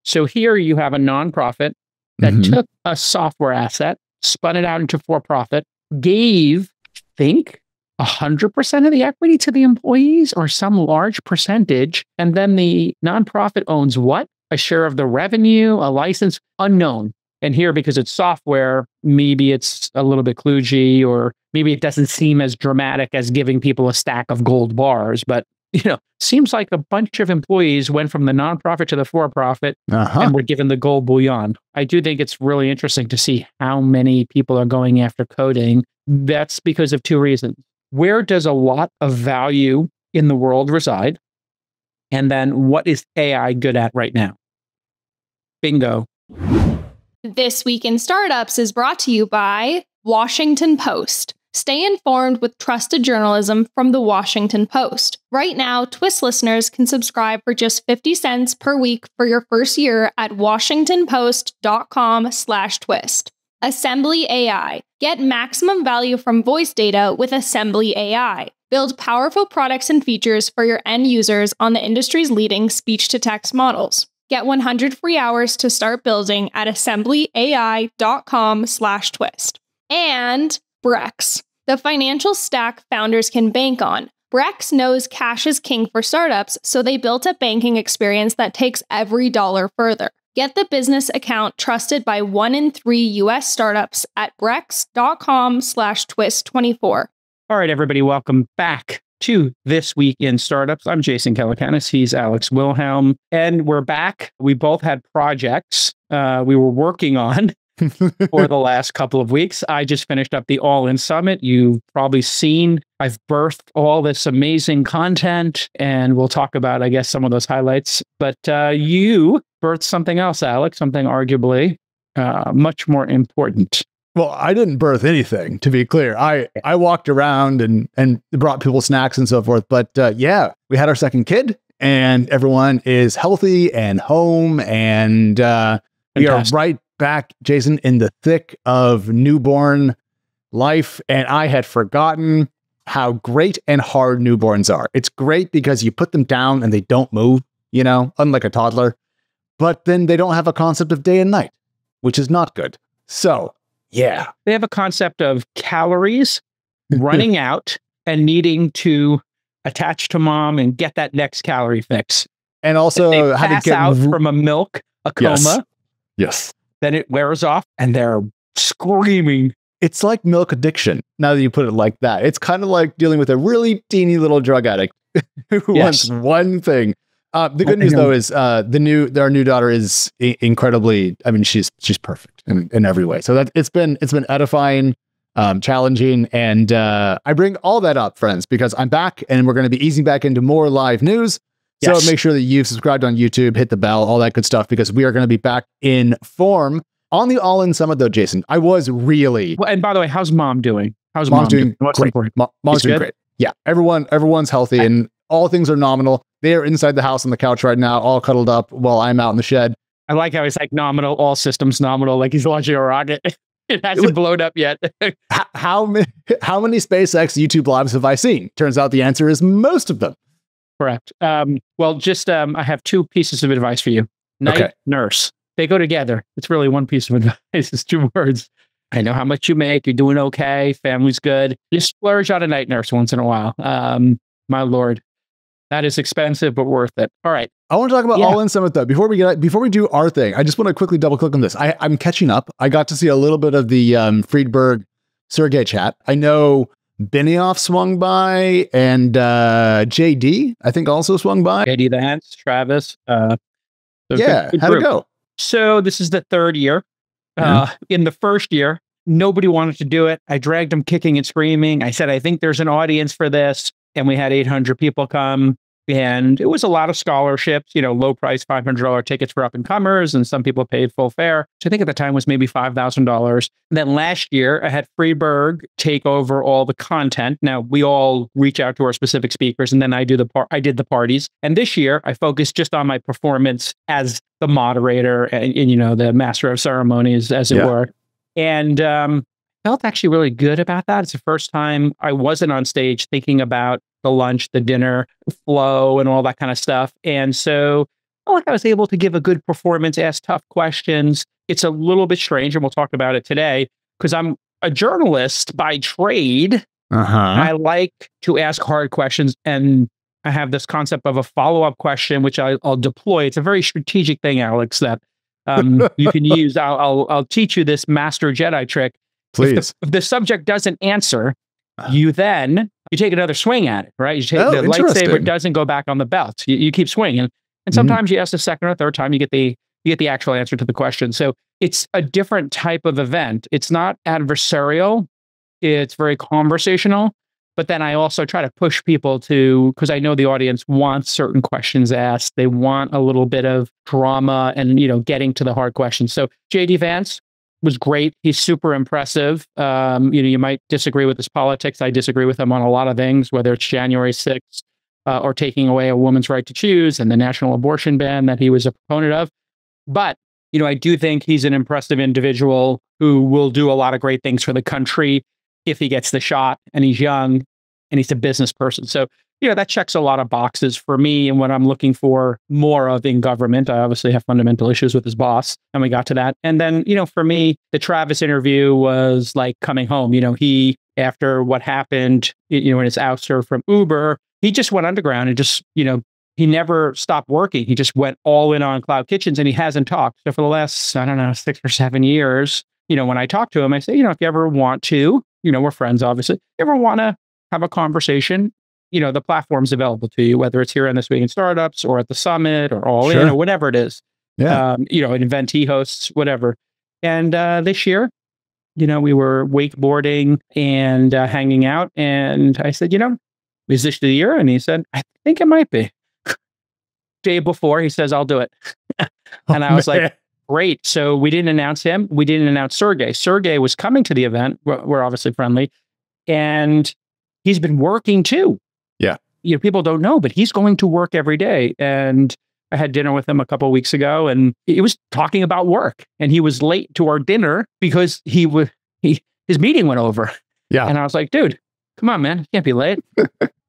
So here you have a nonprofit that took a software asset, spun it out into for-profit, gave, think, 100% of the equity to the employees or some large percentage. And then the nonprofit owns what? A share of the revenue, a license, unknown. And here, because it's software, maybe it's a little bit kludgy, or maybe it doesn't seem as dramatic as giving people a stack of gold bars. But, seems like a bunch of employees went from the nonprofit to the for-profit and were given the gold bullion. I do think it's really interesting to see how many people are going after coding. That's because of two reasons. Where does a lot of value in the world reside? And then what is AI good at right now? Bingo. This Week in Startups is brought to you by Washington Post. Stay informed with trusted journalism from the Washington Post. Right now, Twist listeners can subscribe for just 50 cents per week for your first year at washingtonpost.com/twist. AssemblyAI. Get maximum value from voice data with AssemblyAI. Build powerful products and features for your end users on the industry's leading speech-to-text models. Get 100 free hours to start building at assemblyai.com/twist. And Brex, the financial stack founders can bank on. Brex knows cash is king for startups, so they built a banking experience that takes every dollar further. Get the business account trusted by 1 in 3 US startups at brex.com/twist24. All right, everybody, welcome back to This Week in Startups. I'm Jason Calacanis. He's Alex Wilhelm. And we're back. We both had projects we were working on for the last couple of weeks. I just finished up the All In Summit. You've probably seen I've birthed all this amazing content, and we'll talk about, I guess, some of those highlights. But you birthed something else, Alex, something arguably much more important. Well, I didn't birth anything, to be clear. I walked around and brought people snacks and so forth. But yeah, we had our second kid, and everyone is healthy and home, and we are right back, Jason, in the thick of newborn life. And I had forgotten how great and hard newborns are. It's great because you put them down and they don't move, unlike a toddler. But then they don't have a concept of day and night, which is not good. So, yeah. They have a concept of calories running out and needing to attach to mom and get that next calorie fix. And also how to get out from a milk, a coma. Yes. Then it wears off and they're screaming. It's like milk addiction, now that you put it like that. It's kind of like dealing with a really teeny little drug addict who wants one thing. The good news, though, is our new daughter is incredibly, she's perfect in every way. So that it's been edifying, challenging. And I bring all that up, friends, because I'm back and we're going to be easing back into more live news. So make sure that you've subscribed on YouTube, hit the bell, all that good stuff, because we are going to be back in form on the All In Summit, though, Jason. I was really... Well, and by the way, how's mom doing? Mom's doing great. Mom's doing great. Yeah, everyone's healthy and all things are nominal. They are inside the house on the couch right now, all cuddled up while I'm out in the shed. I like how he's like nominal, all systems nominal, like he's launching a rocket. It hasn't blown up yet. How many SpaceX YouTube lives have I seen? Turns out the answer is most of them. Correct. Well, just I have two pieces of advice for you. Night nurse. They go together. It's really one piece of advice. It's 2 words. I know how much you make. You're doing okay. Family's good. Just splurge on a night nurse once in a while. My Lord. That is expensive, but worth it. All right. I want to talk about All In Summit, though. Before we do our thing, I just want to quickly double click on this. I'm catching up. I got to see a little bit of the Friedberg Sergey chat. I know Benioff swung by, and JD, I think, also swung by. JD the Hens, Travis. How'd it go? So this is the 3rd year. In the first year, nobody wanted to do it. I dragged them kicking and screaming. I said, I think there's an audience for this. And we had 800 people come. And it was a lot of scholarships, low price $500 tickets for up and comers. And some people paid full fare, which I think at the time was maybe $5,000. And then last year I had Friedberg take over all the content. Now we all reach out to our specific speakers and then I did the parties. And this year I focused just on my performance as the moderator and the master of ceremonies, as it were. And felt actually really good about that. It's the first time I wasn't on stage thinking about the lunch, the dinner flow, and all that kind of stuff. And so felt like I was able to give a good performance, ask tough questions. It's a little bit strange, and we'll talk about it today, because I'm a journalist by trade. I like to ask hard questions, and I have this concept of a follow-up question, which I'll deploy. It's a very strategic thing, Alex, that you can use. I'll teach you this master Jedi trick. Please. If the subject doesn't answer, you take another swing at it, right? You take the lightsaber doesn't go back on the belt. You keep swinging, and sometimes you ask the second or third time, you get the actual answer to the question. So it's a different type of event. It's not adversarial. It's very conversational. But then I also try to push people because I know the audience wants certain questions asked. They want a little bit of drama and, getting to the hard questions. So JD Vance was great. He's super impressive. You might disagree with his politics. I disagree with him on a lot of things, whether it's January 6th or taking away a woman's right to choose and the national abortion ban that he was a proponent of. But, I do think he's an impressive individual who will do a lot of great things for the country if he gets the shot, and he's young and he's a business person. So, that checks a lot of boxes for me and what I'm looking for more of in government. I obviously have fundamental issues with his boss, and we got to that. And then, for me, the Travis interview was like coming home. He, after what happened, in his ouster from Uber, he just went underground and just, he never stopped working. He just went all in on cloud kitchens, and he hasn't talked. So for the last, 6 or 7 years, when I talk to him, I say, if you ever want to, we're friends, obviously, if you ever want to have a conversation, the platform's available to you, whether it's here on This Week in Startups or at the summit or all in or whatever it is. Yeah. An event he hosts, whatever. And this year, we were wakeboarding and hanging out. And I said, is this the year? And he said, I think it might be. Day before, he says, I'll do it. And I was like, great. So we didn't announce him. We didn't announce Sergey. Sergey was coming to the event. We're obviously friendly. And he's been working too. Yeah. People don't know, but he's going to work every day. And I had dinner with him a couple of weeks ago, and he was talking about work. And he was late to our dinner because his meeting went over. Yeah. And I was like, dude, come on, man. You can't be late.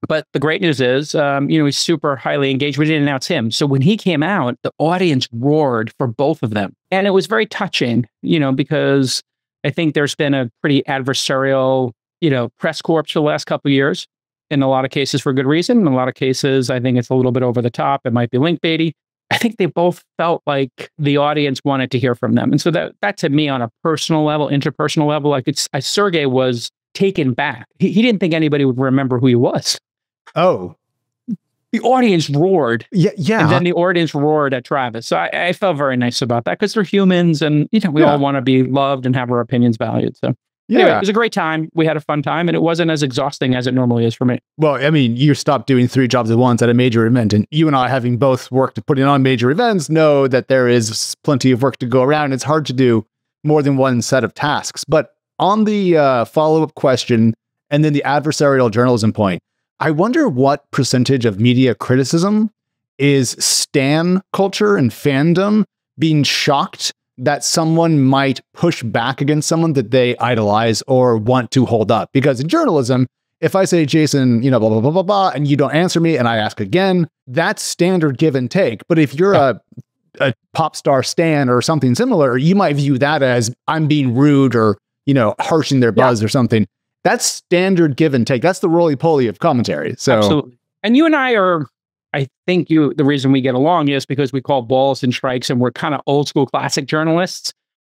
But the great news is, he's super highly engaged. We didn't announce him. So when he came out, the audience roared for both of them. And it was very touching, because I think there's been a pretty adversarial, press corps for the last couple of years. In a lot of cases for good reason. In a lot of cases, I think it's a little bit over the top. It might be link baity. I think they both felt like the audience wanted to hear from them. And so that to me on a personal level, interpersonal level, like Sergey was taken back. He didn't think anybody would remember who he was. Oh. The audience roared. Yeah. And then the audience roared at Travis. So I felt very nice about that because they're humans and we all want to be loved and have our opinions valued. So anyway, it was a great time. We had a fun time and it wasn't as exhausting as it normally is for me. Well, I mean, you stopped doing 3 jobs at once at a major event, and you and I, having both worked putting on major events, know that there is plenty of work to go around. It's hard to do more than one set of tasks. But on the follow-up question and then the adversarial journalism point, I wonder what percentage of media criticism is stan culture and fandom being shocked that someone might push back against someone that they idolize or want to hold up. Because in journalism, if I say, Jason, blah, blah, blah, blah, blah, and you don't answer me and I ask again, that's standard give and take. But if you're a pop star stan or something similar, you might view that as I'm being rude or, harshing their buzz or something. That's standard give and take. That's the roly-poly of commentary. So absolutely. And you and I are, I think the reason we get along is because we call balls and strikes and we're kind of old school classic journalists.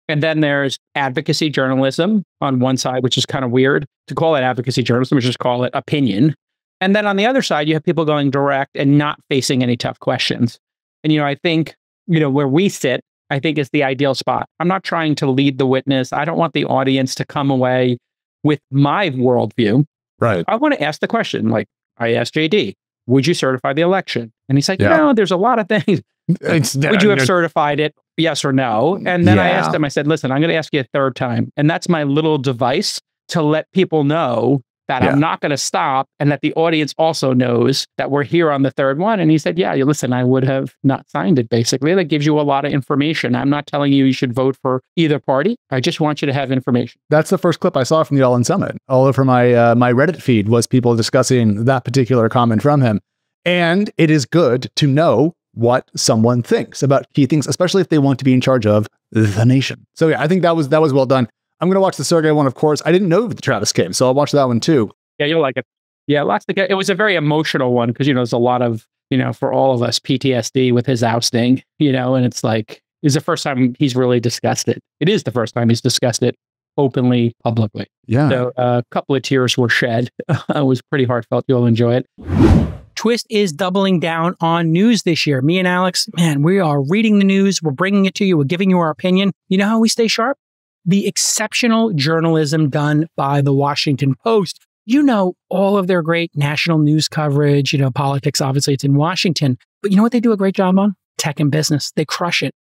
And then there's advocacy journalism on one side, which is kind of weird to call it advocacy journalism, we just call it opinion. And then on the other side, you have people going direct and not facing any tough questions. And, I think, where we sit, I think is the ideal spot. I'm not trying to lead the witness. I don't want the audience to come away with my worldview. Right. I want to ask the question. Like I asked JD, would you certify the election? And he's like, there's a lot of things. Would you have certified it? Yes or no? And then I asked him, I said, listen, I'm going to ask you a third time. And that's my little device to let people know that I'm not going to stop and that the audience also knows that we're here on the third one. And he said, listen, I would have not signed it, basically. That gives you a lot of information. I'm not telling you should vote for either party. I just want you to have information. That's the first clip I saw from the All In Summit. All over my my Reddit feed was people discussing that particular comment from him. And it is good to know what someone thinks about key things, especially if they want to be in charge of the nation. So yeah, I think that was well done. I'm going to watch the Sergey one, of course. I didn't know the Travis came, so I'll watch that one too. Yeah, you'll like it. Yeah, it was a very emotional one because, there's a lot of, for all of us, PTSD with his ousting, and it's like, it's the first time he's really discussed it. It is the first time he's discussed it openly, publicly. Yeah. So a couple of tears were shed. It was pretty heartfelt. You'll enjoy it. Twist is doubling down on news this year. Me and Alex, man, we are reading the news. We're bringing it to you. We're giving you our opinion. You know how we stay sharp? The exceptional journalism done by the Washington Post. All of their great national news coverage, politics, obviously it's in Washington. But you know what they do a great job on? Tech and business. They crush it.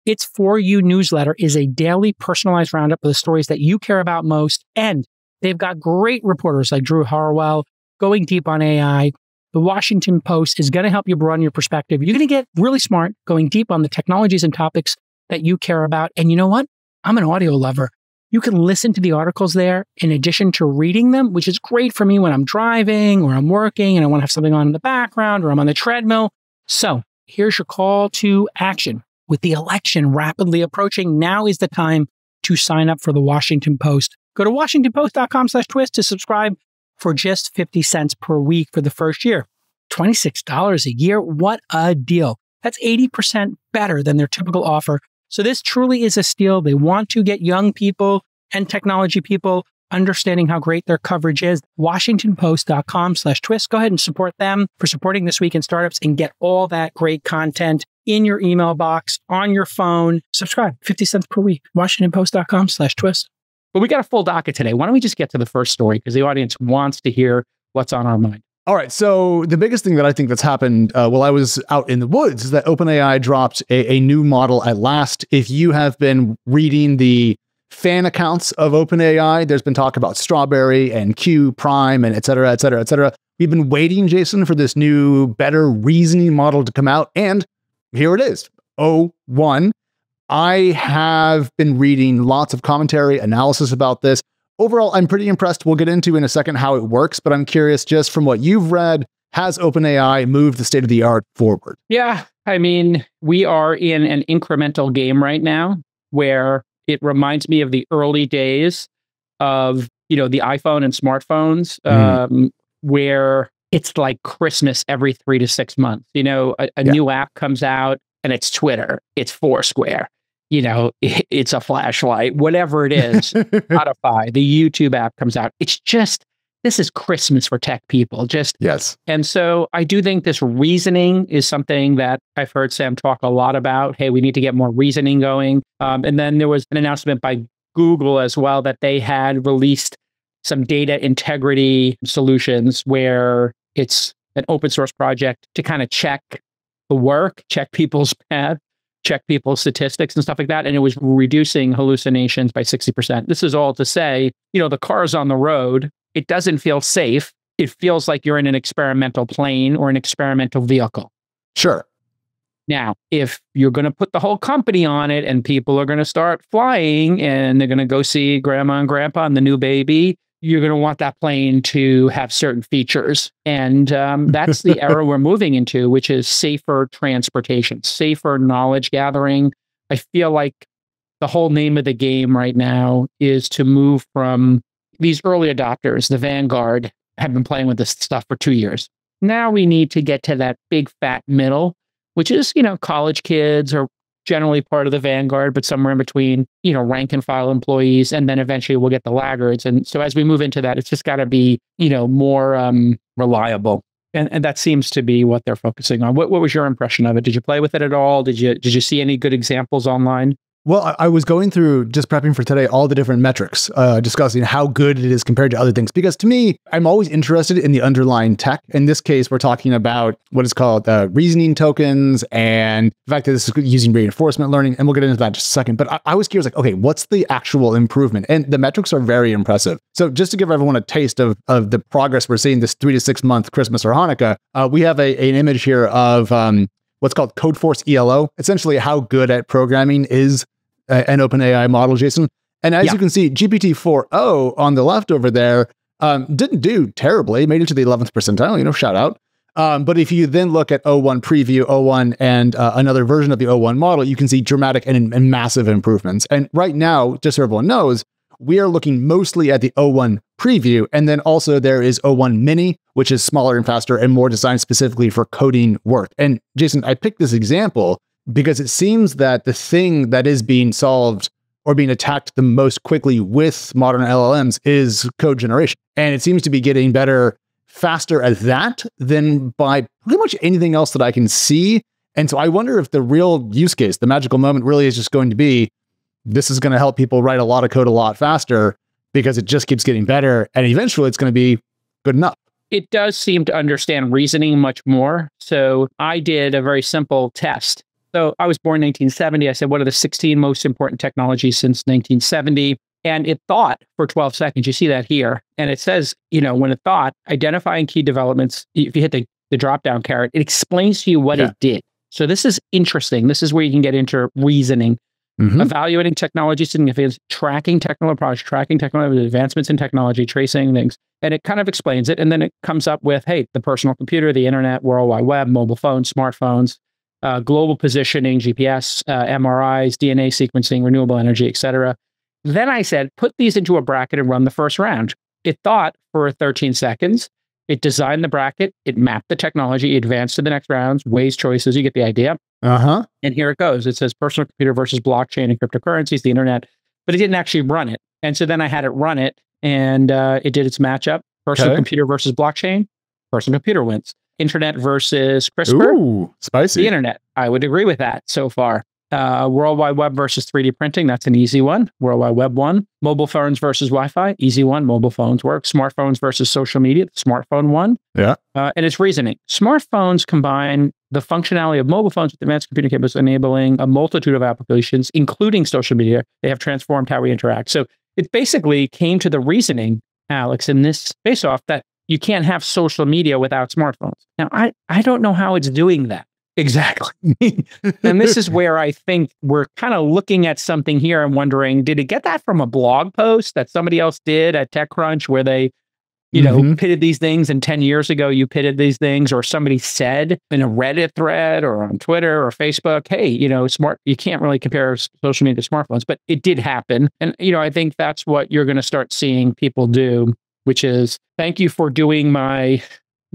Its For You newsletter is a daily personalized roundup of the stories that you care about most. And they've got great reporters like Drew Harwell going deep on AI. The Washington Post is going to help you broaden your perspective. You're going to get really smart going deep on the technologies and topics that you care about. And you know what? I'm an audio lover. You can listen to the articles there in addition to reading them, which is great for me when I'm driving or I'm working and I want to have something on in the background or I'm on the treadmill. So here's your call to action. With the election rapidly approaching, now is the time to sign up for the Washington Post. Go to washingtonpost.com/twist to subscribe for just 50 cents per week for the first year. $26 a year. What a deal. That's 80% better than their typical offer. So this truly is a steal. They want to get young people and technology people understanding how great their coverage is. washingtonpost.com/twist. Go ahead and support them for supporting This Week in Startups and get all that great content in your email box, on your phone. Subscribe, 50 cents per week. washingtonpost.com/twist. But we got a full docket today. Why don't we just get to the first story? Because the audience wants to hear what's on our mind. All right. So the biggest thing that I think that's happened while I was out in the woods is that OpenAI dropped a new model at last. If you have been reading the fan accounts of OpenAI, there's been talk about Strawberry and Q Prime and et cetera, et cetera, et cetera. We've been waiting, Jason, for this new, better reasoning model to come out. And here it is, O1. I have been reading lots of commentary, analysis about this. Overall, I'm pretty impressed. We'll get into in a second how it works, but I'm curious, just from what you've read, has OpenAI moved the state of the art forward? Yeah, I mean, we are in an incremental game right now where it reminds me of the early days of, the iPhone and smartphones, where it's like Christmas every 3 to 6 months. A new app comes out and it's Twitter, it's Foursquare, it's a flashlight, whatever it is, Spotify, the YouTube app comes out. It's just, this is Christmas for tech people. Yes. And so I do think this reasoning is something that I've heard Sam talk a lot about. Hey, we need to get more reasoning going. And then there was an announcement by Google as well that they had released some data integrity solutions where it's an open source project to kind of check the work, check people's path, check people's statistics and stuff like that. And it was reducing hallucinations by 60%. This is all to say, the car's on the road. It doesn't feel safe. It feels like you're in an experimental plane or an experimental vehicle. Sure. Now, if you're going to put the whole company on it and people are going to start flying and they're going to go see grandma and grandpa and the new baby, you're going to want that plane to have certain features. And that's the era we're moving into, which is safer transportation, safer knowledge gathering. I feel like the whole name of the game right now is to move from these early adopters, the vanguard, have been playing with this stuff for 2 years. Now we need to get to that big fat middle, which is, college kids or generally part of the vanguard, but somewhere in between, rank and file employees. And then eventually we'll get the laggards. And so as we move into that, it's just got to be, more reliable. And that seems to be what they're focusing on. What was your impression of it? Did you play with it at all? Did you see any good examples online? Well, I was going through, just prepping for today, all the different metrics, discussing how good it is compared to other things. Because to me, I'm always interested in the underlying tech. In this case, we're talking about what is called reasoning tokens and the fact that this is using reinforcement learning. And we'll get into that in just a second. But I was curious, okay, what's the actual improvement? And the metrics are very impressive. So just to give everyone a taste of the progress we're seeing this 3 to 6 month Christmas or Hanukkah, we have an image here of what's called Codeforce ELO, essentially how good at programming is an OpenAI model, Jason. And as you can see, GPT-4o on the left over there didn't do terribly, made it to the 11th percentile, shout out. But if you then look at O1 preview, O1, and another version of the O1 model, you can see dramatic and massive improvements. And right now, just so everyone knows, we are looking mostly at the O1 preview. And then also there is O1 mini, which is smaller and faster and more designed specifically for coding work. And Jason, I picked this example because it seems that the thing that is being solved or being attacked the most quickly with modern LLMs is code generation. And it seems to be getting better faster at that than by pretty much anything else that I can see. And so I wonder if the real use case, the magical moment, really is just going to be, this is going to help people write a lot of code a lot faster because it just keeps getting better. And eventually it's going to be good enough. It does seem to understand reasoning much more. So I did a very simple test. So I was born in 1970. I said, what are the 16 most important technologies since 1970? And it thought for 12 seconds. You see that here. And it says, when it thought, identifying key developments, if you hit the drop-down caret, it explains to you what it did. So this is interesting. This is where you can get into reasoning. Evaluating technology significance, tracking technical projects, tracking technology advancements in technology, tracing things. And it kind of explains it. And then it comes up with, hey, the personal computer, the internet, World Wide Web, mobile phones, smartphones, global positioning, GPS, MRIs, DNA sequencing, renewable energy, etc. Then I said, put these into a bracket and run the first round. It thought for 13 seconds. It designed the bracket. It mapped the technology. It advanced to the next rounds, ways, choices. You get the idea. And here it goes. It says personal computer versus blockchain and cryptocurrencies, the internet, but it didn't actually run it. And so then I had it run it, and it did its matchup. Personal computer versus blockchain, personal computer wins. Internet versus CRISPR. Ooh, spicy. The internet. I would agree with that so far. World Wide Web versus 3D printing. That's an easy one. World Wide Web won. Mobile phones versus Wi-Fi. Easy one. Mobile phones work. Smartphones versus social media. The smartphone won. Yeah. And it's reasoning. Smartphones combine the functionality of mobile phones with advanced computing capabilities, enabling a multitude of applications, including social media. They have transformed how we interact. So it basically came to the reasoning, Alex, in this face-off that you can't have social media without smartphones. Now, I don't know how it's doing that. Exactly. And this is where I think we're kind of looking at something here and wondering, did it get that from a blog post that somebody else did at TechCrunch where they, pitted these things, and 10 years ago you pitted these things, or somebody said in a Reddit thread or on Twitter or Facebook, hey, you can't really compare social media to smartphones, but it did happen. And, I think that's what you're going to start seeing people do, which is, thank you for doing my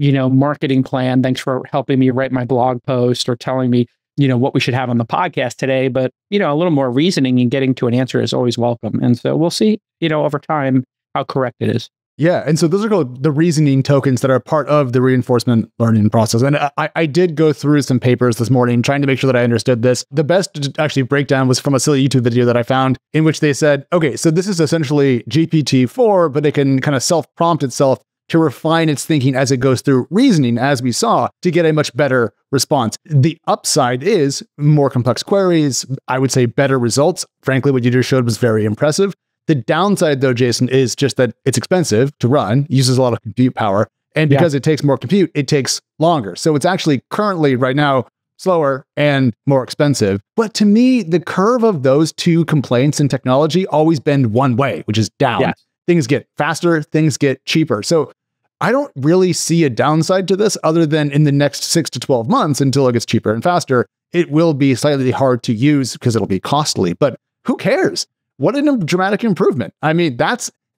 marketing plan. Thanks for helping me write my blog post or telling me, what we should have on the podcast today. But, a little more reasoning and getting to an answer is always welcome. And so we'll see, over time, how correct it is. Yeah. And so those are called the reasoning tokens that are part of the reinforcement learning process. And I did go through some papers this morning trying to make sure that I understood this. The best actually breakdown was from a silly YouTube video that I found in which they said, okay, so this is essentially GPT-4, but it can kind of self-prompt itself to refine its thinking as it goes through reasoning, as we saw, to get a much better response. The upside is more complex queries, I would say better results. Frankly, what you just showed was very impressive. The downside, though, Jason, is just that it's expensive to run, uses a lot of compute power, and because it takes more compute, it takes longer. So it's actually currently, right now, slower and more expensive. But to me, the curve of those two complaints in technology always bend one way, which is down. Yes. Things get faster, things get cheaper. So I don't really see a downside to this other than in the next 6 to 12 months until it gets cheaper and faster, it will be slightly hard to use because it'll be costly. But who cares? What a dramatic improvement. I mean,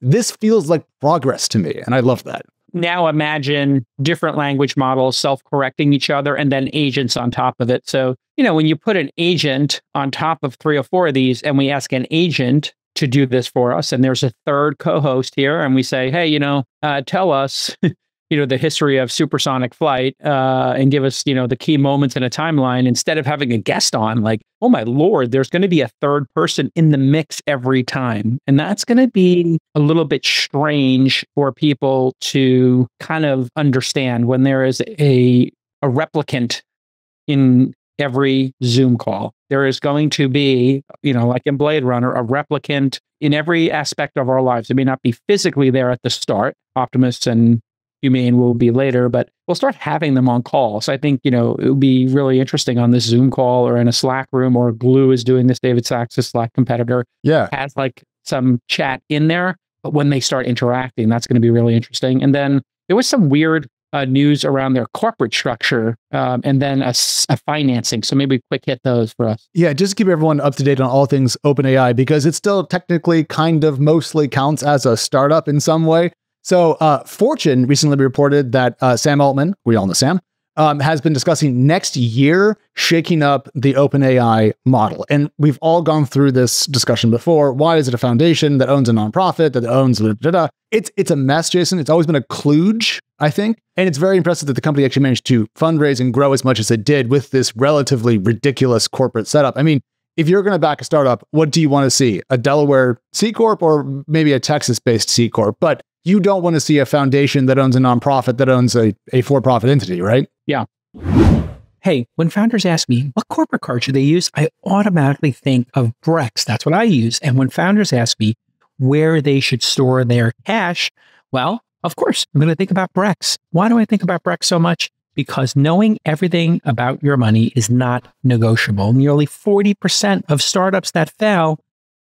this feels like progress to me, and I love that. Now imagine different language models self-correcting each other and then agents on top of it. So, when you put an agent on top of 3 or 4 of these and we ask an agent to do this for us, and there's a third co-host here, and we say, hey, tell us, the history of supersonic flight and give us, the key moments in a timeline, instead of having a guest on, like, oh my Lord, there's going to be a third person in the mix every time. And that's going to be a little bit strange for people to kind of understand when there is a replicant in every Zoom call. There is going to be, like in Blade Runner, a replicant in every aspect of our lives. It may not be physically there at the start. Optimus and Humane will be later, but we'll start having them on call. So I think, it would be really interesting on this Zoom call or in a Slack room, or Glue is doing this, David Sachs' Slack competitor. Yeah. Has like some chat in there, but when they start interacting, that's going to be really interesting. And then there was some weird news around their corporate structure, and then a financing. So maybe quick hit those for us. Yeah, just keep everyone up to date on all things OpenAI, because it still technically kind of mostly counts as a startup in some way. So Fortune recently reported that Sam Altman, we all know Sam, has been discussing next year shaking up the OpenAI model. And we've all gone through this discussion before. Why is it a foundation that owns a nonprofit, that owns It's a mess, Jason. It's always been a kludge, I think. And it's very impressive that the company actually managed to fundraise and grow as much as it did with this relatively ridiculous corporate setup. I mean, if you're going to back a startup, what do you want to see? A Delaware C Corp or maybe a Texas-based C Corp? But you don't want to see a foundation that owns a nonprofit that owns a for-profit entity, right? Yeah. Hey, when founders ask me, what corporate card should they use? I automatically think of Brex. That's what I use. And when founders ask me where they should store their cash, well, of course, I'm going to think about Brex. Why do I think about Brex so much? Because knowing everything about your money is not negotiable. Nearly 40% of startups that fail,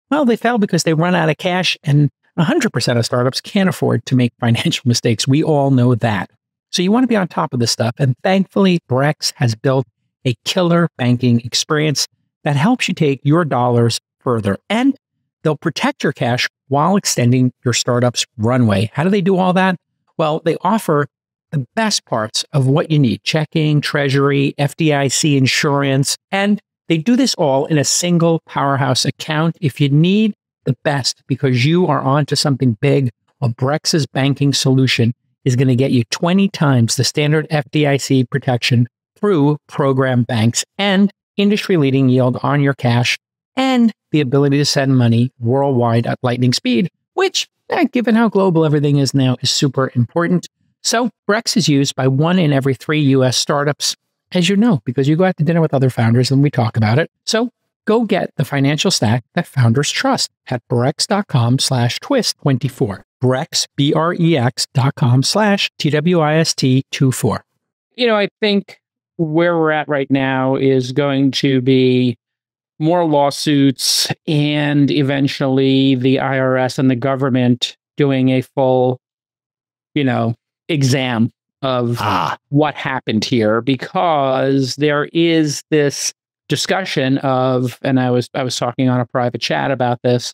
well, they fail because they run out of cash, and 100% of startups can't afford to make financial mistakes. We all know that. So you want to be on top of this stuff. And thankfully, Brex has built a killer banking experience that helps you take your dollars further. And they'll protect your cash while extending your startup's runway. How do they do all that? Well, they offer the best parts of what you need: checking, treasury, FDIC insurance, and they do this all in a single powerhouse account. If you need the best because you are onto something big, well, Brex's banking solution is going to get you 20 times the standard FDIC protection through program banks and industry-leading yield on your cash and the ability to send money worldwide at lightning speed, which, given how global everything is now, is super important. So Brex is used by 1 in every 3 US startups, as you know, because you go out to dinner with other founders and we talk about it. So go get the financial stack that founders trust at brex.com/twist24. Brex, BREX.com/TWIST24. I think where we're at right now is going to be more lawsuits and eventually the IRS and the government doing a full, exam of what happened here, because there is this discussion of, and I was talking on a private chat about this,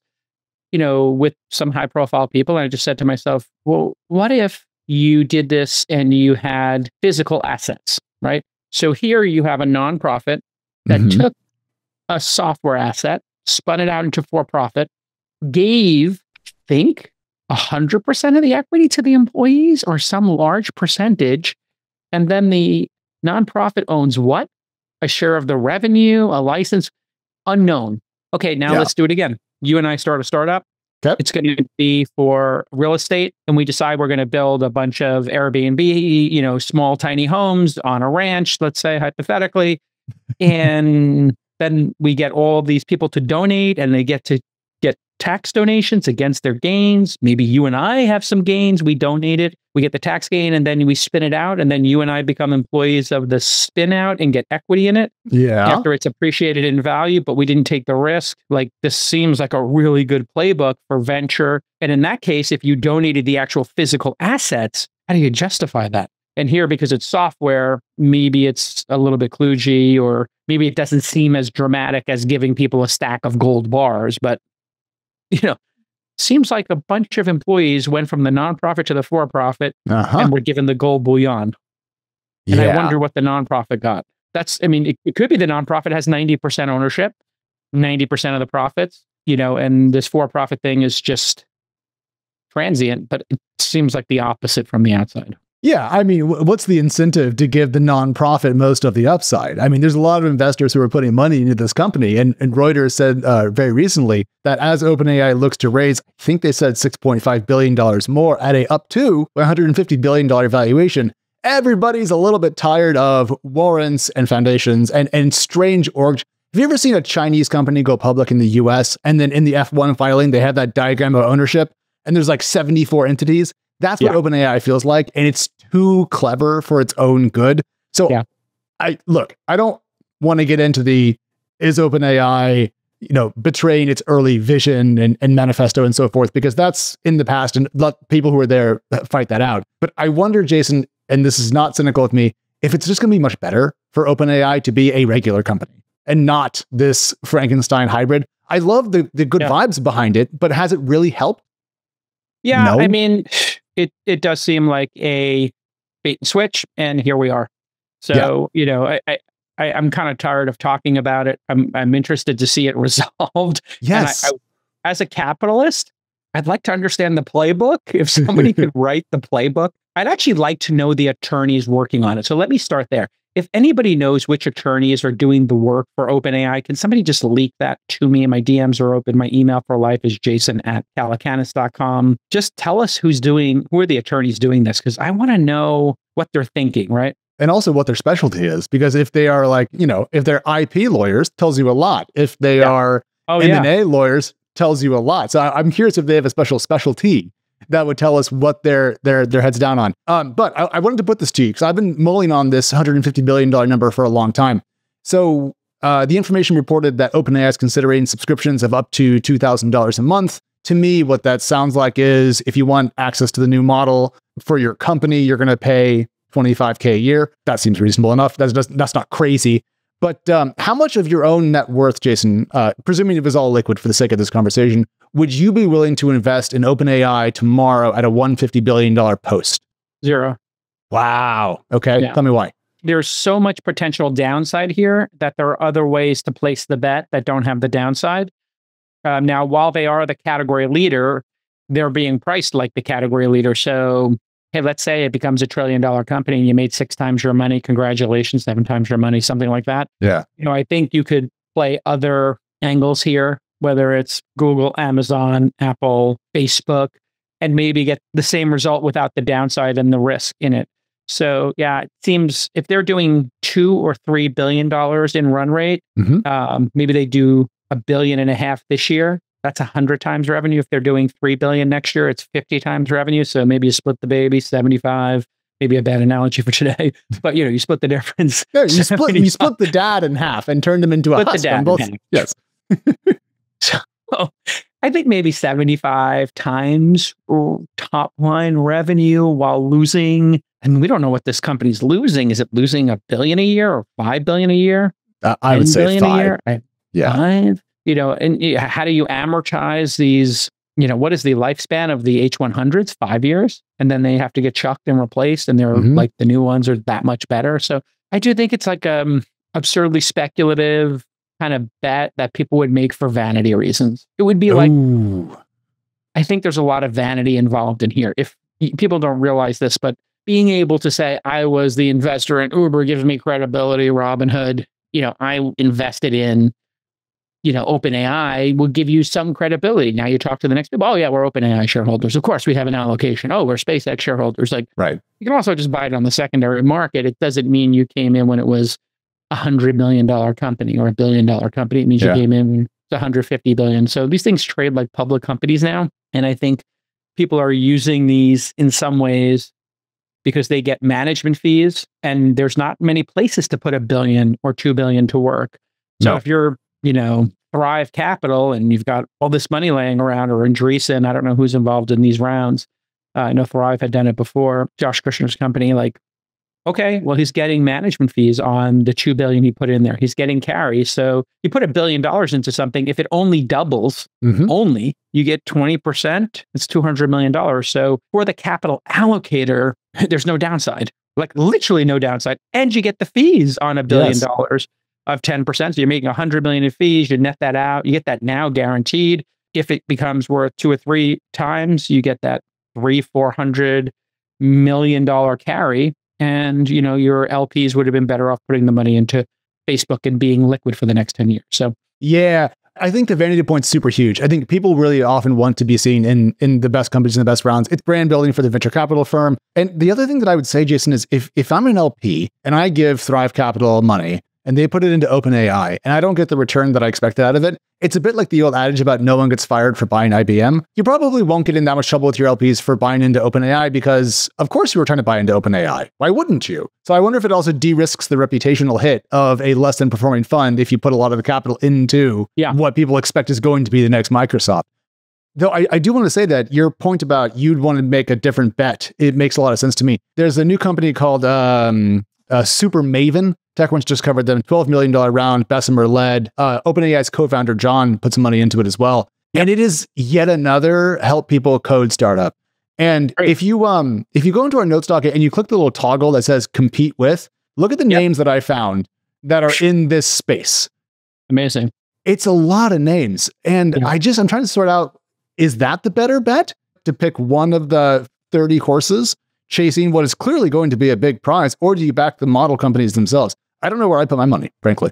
with some high profile people. And I just said to myself, well, what if you did this and you had physical assets, right? So here you have a nonprofit that took a software asset, spun it out into for-profit, gave, think, 100% of the equity to the employees or some large percentage. And then the nonprofit owns what? A share of the revenue, a license, unknown. Okay, now let's do it again. You and I start a startup. Okay. It's going to be for real estate. And we decide we're going to build a bunch of Airbnb, small, tiny homes on a ranch, let's say, hypothetically. And then we get all these people to donate, and they get to get tax donations against their gains. Maybe you and I have some gains. We donate it. We get the tax gain, and then we spin it out. And then you and I become employees of the spin out and get equity in it. Yeah. After it's appreciated in value, but we didn't take the risk. Like, this seems like a really good playbook for venture. And in that case, if you donated the actual physical assets, how do you justify that? And here, because it's software, maybe it's a little bit kludgy, or maybe it doesn't seem as dramatic as giving people a stack of gold bars. But, seems like a bunch of employees went from the nonprofit to the for-profit and were given the gold bullion. And I wonder what the nonprofit got. It could be the nonprofit has 90% ownership, 90% of the profits, and this for-profit thing is just transient, but it seems like the opposite from the outside. Yeah, what's the incentive to give the nonprofit most of the upside? There's a lot of investors who are putting money into this company, and Reuters said very recently that as OpenAI looks to raise, I think they said $6.5 billion more at a up to $150 billion valuation, everybody's a little bit tired of warrants and foundations and strange org. Have you ever seen a Chinese company go public in the US, and then in the F1 filing, they have that diagram of ownership, and there's like 74 entities? That's what OpenAI feels like, and it's too clever for its own good. So, I don't want to get into is OpenAI, betraying its early vision and manifesto and so forth, because that's in the past, and let people who are there fight that out. But I wonder, Jason, and this is not cynical of me, if it's just going to be much better for OpenAI to be a regular company and not this Frankenstein hybrid. I love the good vibes behind it, but has it really helped? Yeah, No? I mean, it does seem like a bait and switch, and here we are. So, you know, I'm kind of tired of talking about it. I'm interested to see it resolved. Yes. And as a capitalist, I'd like to understand the playbook. If somebody could write the playbook, I'd actually like to know the attorneys working on it. So let me start there. If anybody knows which attorneys are doing the work for OpenAI, can somebody just leak that to me? My DMs are open. My email for life is jason@calacanis.com. Just tell us who are the attorneys doing this? Because I want to know what they're thinking, right? And also what their specialty is. Because if they are like, you know, if they're IP lawyers, tells you a lot. If they are M&A lawyers, tells you a lot. So I'm curious if they have a specialty that would tell us what they're heads down on. But I wanted to put this to you because I've been mulling on this $150 billion number for a long time. So the information reported that OpenAI is considering subscriptions of up to $2,000 a month. To me, what that sounds like is if you want access to the new model for your company, you're going to pay $25K a year. That seems reasonable enough. That's not crazy. But how much of your own net worth, Jason, presuming it was all liquid for the sake of this conversation, would you be willing to invest in OpenAI tomorrow at a $150 billion post? 0. Wow. Okay. Yeah. Tell me why. There's so much potential downside here that there are other ways to place the bet that don't have the downside. Now, while they are the category leader, they're being priced like the category leader. So, hey, let's say it becomes $1 trillion company and you made 6 times your money. Congratulations, 7 times your money, something like that. Yeah. You know, I think you could play other angles here, whether it's Google, Amazon, Apple, Facebook, and maybe get the same result without the downside and the risk in it. So yeah, it seems if they're doing $2 or $3 billion in run rate, maybe they do $1.5 billion this year. That's 100 times revenue. If they're doing $3 billion next year, it's 50 times revenue. So maybe you split the baby, 75. Maybe a bad analogy for today, but you know, you split the difference. Yeah, you split the dad in half and turned him into a husband. Yes. So I think maybe 75 times top line revenue while losing. I mean, we don't know what this company's losing. Is it losing $1 billion a year or $5 billion a year? I would say 5. Yeah. 5. You know, and how do you amortize these? You know, what is the lifespan of the H100s? 5 years. And then they have to get chucked and replaced. And they're like the new ones are that much better. So I do think it's like absurdly speculative kind of bet that people would make for vanity reasons. It would be like, I think there's a lot of vanity involved in here. If people don't realize this, but being able to say, I was the investor in Uber gives me credibility, Robinhood, you know, I invested in, you know, OpenAI will give you some credibility. Now you talk to the next people, oh yeah, we're OpenAI shareholders. Of course we have an allocation. Oh, we're SpaceX shareholders. Like, right. You can also just buy it on the secondary market. It doesn't mean you came in when it was $100 million company or $1 billion company. It means you came in with $150 billion. So these things trade like public companies now. And I think people are using these in some ways because they get management fees and there's not many places to put $1 billion or $2 billion to work. So if you're, you know, Thrive Capital and you've got all this money laying around, or Andreessen, I don't know who's involved in these rounds. I know Thrive had done it before, Josh Kushner's company. Like, okay, well, he's getting management fees on the $2 billion he put in there. He's getting carry. So you put $1 billion into something. If it only doubles, only you get 20%. It's $200 million. So for the capital allocator, there's no downside, like literally no downside. And you get the fees on $1 billion of 10%. So you're making $100 million in fees. You net that out. You get that now guaranteed. If it becomes worth 2 or 3 times, you get that $400 million carry. And, you know, your LPs would have been better off putting the money into Facebook and being liquid for the next 10 years. So, yeah, I think the vanity point's super huge. I think people really often want to be seen in the best companies in the best rounds. It's brand building for the venture capital firm. And the other thing that I would say, Jason, is if I'm an LP and I give Thrive Capital money and they put it into OpenAI and I don't get the return that I expected out of it, it's a bit like the old adage about no one gets fired for buying IBM. You probably won't get in that much trouble with your LPs for buying into OpenAI because, of course, you were trying to buy into OpenAI. Why wouldn't you? So I wonder if it also de-risks the reputational hit of a less than performing fund if you put a lot of the capital into what people expect is going to be the next Microsoft. Though I do want to say that your point about you'd want to make a different bet, it makes a lot of sense to me. There's a new company called Super Maven. TechCrunch just covered them. $12 million round, Bessemer led. OpenAI's co-founder, John, put some money into it as well. And it is yet another help people code startup. And if you go into our notes docket and you click the little toggle that says compete with, look at the names that I found that are in this space. Amazing. It's a lot of names. And I'm trying to sort out, is that the better bet to pick one of the 30 horses chasing what is clearly going to be a big prize, or do you back the model companies themselves? I don't know where I put my money, frankly.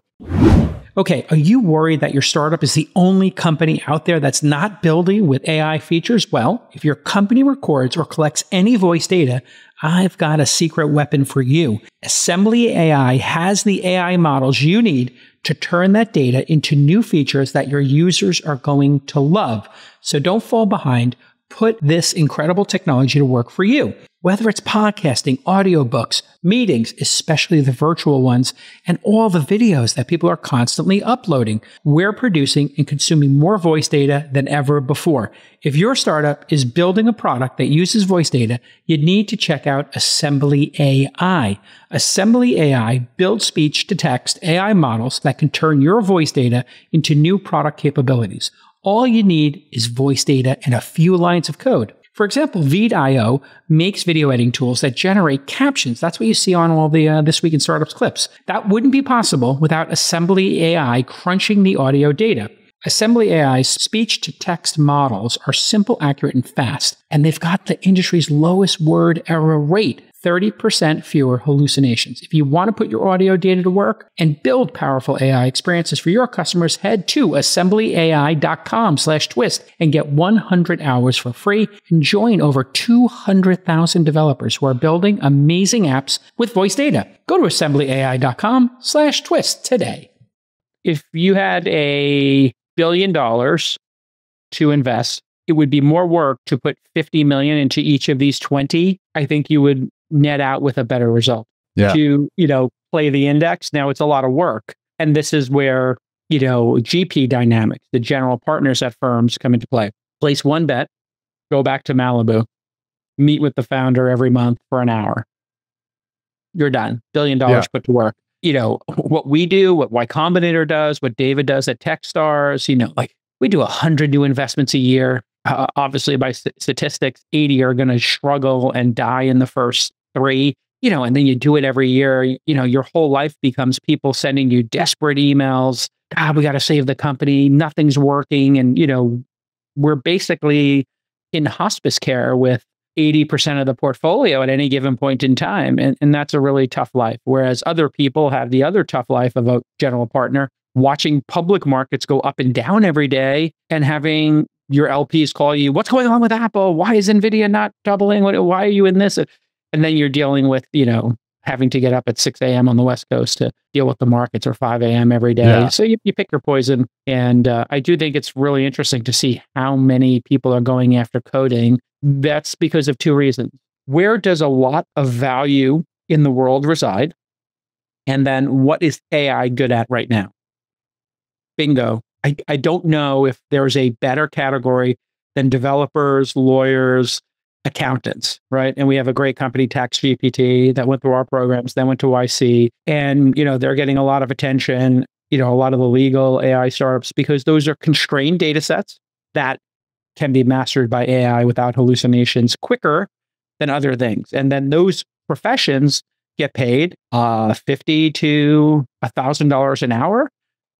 Okay, are you worried that your startup is the only company out there that's not building with AI features? Well, if your company records or collects any voice data, I've got a secret weapon for you. AssemblyAI has the AI models you need to turn that data into new features that your users are going to love. So don't fall behind. Put this incredible technology to work for you. Whether it's podcasting, audiobooks, meetings, especially the virtual ones, and all the videos that people are constantly uploading, we're producing and consuming more voice data than ever before. If your startup is building a product that uses voice data, you need to check out AssemblyAI. AssemblyAI builds speech-to-text AI models that can turn your voice data into new product capabilities. All you need is voice data and a few lines of code. For example, Veed.io makes video editing tools that generate captions. That's what you see on all the This Week in Startups clips. That wouldn't be possible without AssemblyAI crunching the audio data. AssemblyAI's speech-to-text models are simple, accurate, and fast, and they've got the industry's lowest word error rate, 30% fewer hallucinations. If you want to put your audio data to work and build powerful AI experiences for your customers, head to assemblyai.com/twist and get 100 hours for free and join over 200,000 developers who are building amazing apps with voice data. Go to assemblyai.com/twist today. If you had $1 billion to invest, it would be more work to put 50 million into each of these 20. I think you would net out with a better result. To, play the index. Now it's a lot of work. And this is where, GP dynamics, the general partners at firms come into play. Place one bet, go back to Malibu, meet with the founder every month for an hour. You're done. $1 billion put to work. What we do, what Y Combinator does, what David does at Techstars, we do 100 new investments a year. Obviously, by statistics, 80 are going to struggle and die in the first 3, and then you do it every year. Your whole life becomes people sending you desperate emails. God, we got to save the company. Nothing's working. And, we're basically in hospice care with 80% of the portfolio at any given point in time. And that's a really tough life. Whereas other people have the other tough life of a general partner, watching public markets go up and down every day and having your LPs call you, what's going on with Apple? Why is NVIDIA not doubling? Why are you in this? And then you're dealing with, having to get up at 6 a.m. on the West Coast to deal with the markets, or 5 a.m. every day. Yeah. So you pick your poison. And I do think it's really interesting to see how many people are going after coding. That's because of 2 reasons. Where does a lot of value in the world reside? And then what is AI good at right now? Bingo. I don't know if there's a better category than developers, lawyers, accountants, right? And we have a great company, TaxGPT, that went through our programs, then went to YC, and they're getting a lot of attention. A lot of the legal AI startups, because those are constrained data sets that can be mastered by AI without hallucinations quicker than other things. And then those professions get paid $50 to $1,000 an hour.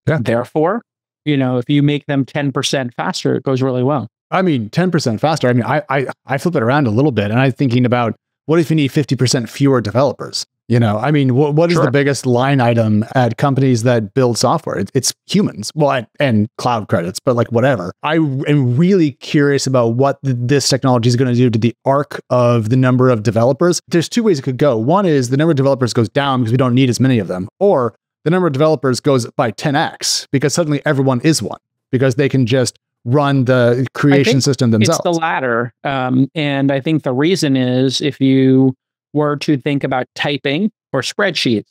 Yeah. Therefore, if you make them 10% faster, it goes really well. I mean, 10% faster. I mean, I flip it around a little bit, and I'm thinking about, what if you need 50% fewer developers? I mean, what is the biggest line item at companies that build software? It's humans. Well, and cloud credits, but whatever. I am really curious about what this technology is going to do to the arc of the number of developers. There's 2 ways it could go. One is the number of developers goes down because we don't need as many of them, or the number of developers goes by 10x because suddenly everyone is one, because they can just run the creation system themselves. It's the latter. And I think the reason is, if you were to think about typing or spreadsheets,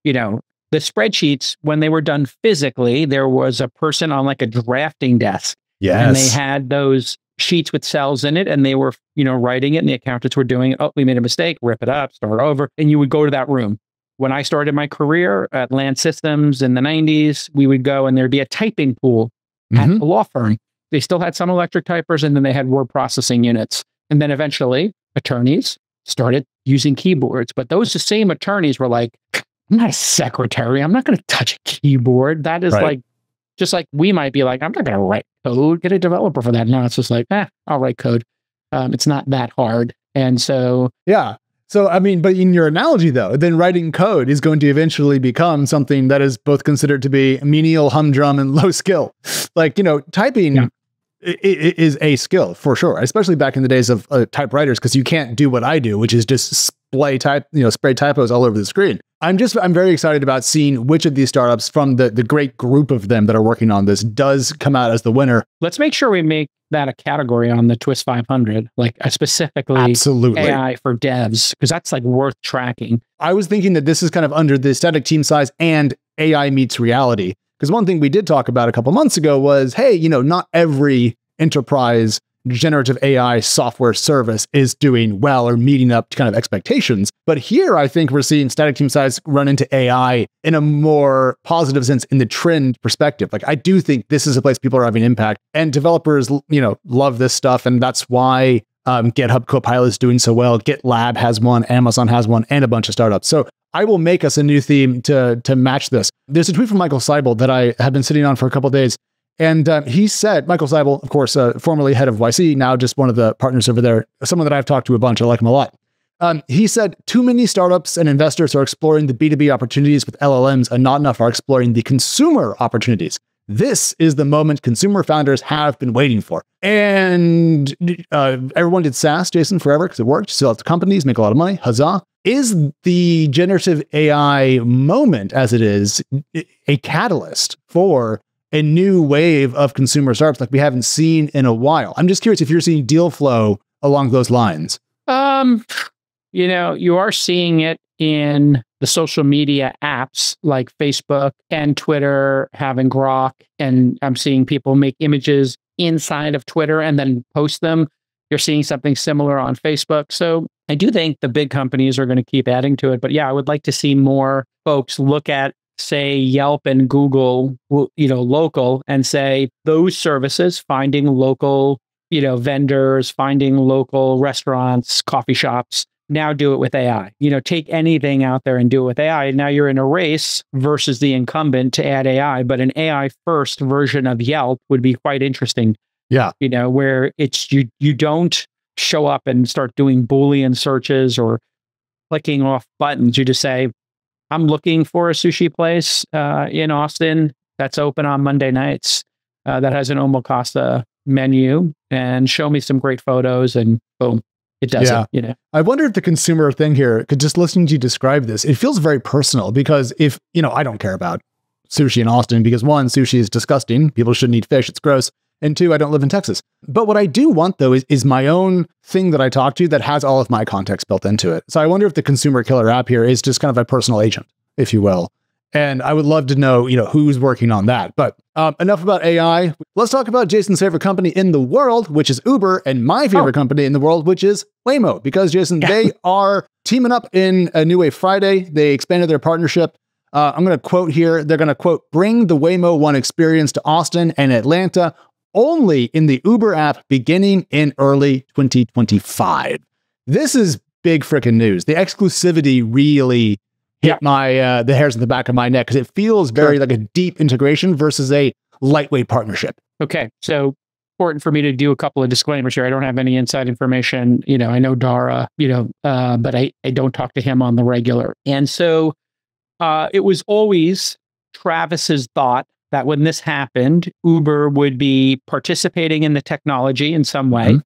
the spreadsheets, when they were done physically, there was a person on a drafting desk. Yes. And they had those sheets with cells in it, and they were, writing it, and the accountants were doing it. Oh, we made a mistake, rip it up, start over. And you would go to that room. When I started my career at Land Systems in the 90s, we would go and there'd be a typing pool at the law firm. They still had some electric typers, and then they had word processing units. And then eventually attorneys started using keyboards. But those same attorneys were like, I'm not a secretary. I'm not going to touch a keyboard. That is like, just like we might be like, I'm not going to write code, get a developer for that. No, it's just like, I'll write code. It's not that hard. And so, yeah. So, I mean, but in your analogy, though, then writing code is going to eventually become something that is both considered to be menial, humdrum, and low skill. Like, typing is a skill for sure, especially back in the days of typewriters, because you can't do what I do, which is just spray typos all over the screen. I'm very excited about seeing which of these startups from the great group of them that are working on this does come out as the winner. Let's make sure we make that a category on the Twist 500, like specifically absolutely AI for devs, because that's like worth tracking. I was thinking that this is kind of under the static team size and AI meets reality. Because one thing we did talk about a couple months ago was, hey, not every enterprise generative AI software service is doing well or meeting up to kind of expectations. But here, I think we're seeing static team size run into AI in a more positive sense in the trend perspective. Like, I do think this is a place people are having impact, and developers, love this stuff. And that's why GitHub Copilot is doing so well. GitLab has one, Amazon has one, and a bunch of startups. So I will make us a new theme to match this. There's a tweet from Michael Seibel that I have been sitting on for a couple of days. And he said, Michael Seibel, of course, formerly head of YC, now just one of the partners over there, someone that I've talked to a bunch. I like him a lot. He said, too many startups and investors are exploring the B2B opportunities with LLMs and not enough are exploring the consumer opportunities. This is the moment consumer founders have been waiting for. And everyone did SaaS, Jason, forever because it worked. Sell out to companies, make a lot of money. Huzzah. Is the generative AI moment, as it is, a catalyst for a new wave of consumer startups like we haven't seen in a while? I'm just curious if you're seeing deal flow along those lines. You are seeing it in the social media apps like Facebook and Twitter having Grok, and I'm seeing people make images inside of Twitter and then post them. You're seeing something similar on Facebook. So I do think the big companies are going to keep adding to it. But yeah, I would like to see more folks look at, say, Yelp and Google, local, and say those services, finding local, vendors, finding local restaurants, coffee shops, now do it with AI. Take anything out there and do it with AI. Now you're in a race versus the incumbent to add AI, but an AI first version of Yelp would be quite interesting. Yeah. Where it's you don't show up and start doing Boolean searches or clicking off buttons. You just say, I'm looking for a sushi place in Austin that's open on Monday nights that has an omakase menu, and show me some great photos, and boom, it does it. I wonder if the consumer thing here, could just listening to you describe this, it feels very personal because if, I don't care about sushi in Austin because one, sushi is disgusting. People shouldn't eat fish. It's gross. And two, I don't live in Texas. But what I do want, though, is my own thing that I talk to that has all of my context built into it. So I wonder if the consumer killer app here is just kind of a personal agent, if you will. And I would love to know, who's working on that. But enough about AI. Let's talk about Jason's favorite company in the world, which is Uber, and my favorite company in the world, which is Waymo. Because, Jason, they are teaming up in a New Wave Friday. They expanded their partnership. I'm going to quote here. They're going to, quote, bring the Waymo One experience to Austin and Atlanta only in the Uber app beginning in early 2025. This is big freaking news. The exclusivity really hit my the hairs on the back of my neck because it feels very like a deep integration versus a lightweight partnership. Okay, so important for me to do a couple of disclaimers here. I don't have any inside information. I know Dara, but I don't talk to him on the regular. And so it was always Travis's thought that when this happened, Uber would be participating in the technology in some way. Mm-hmm.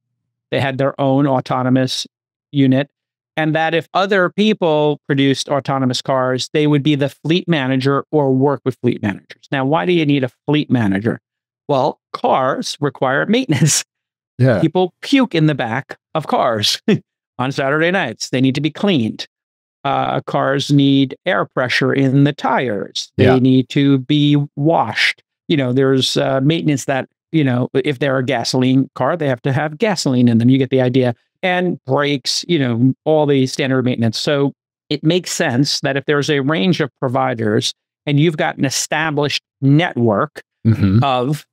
They had their own autonomous unit. And that if other people produced autonomous cars, they would be the fleet manager or work with fleet managers. Now, why do you need a fleet manager? Well, cars require maintenance. Yeah. People puke in the back of cars on Saturday nights. They need to be cleaned. Cars need air pressure in the tires. They need to be washed. There's maintenance that if they're a gasoline car, they have to have gasoline in them. You get the idea. And brakes, all the standard maintenance. So it makes sense that if there's a range of providers and you've got an established network of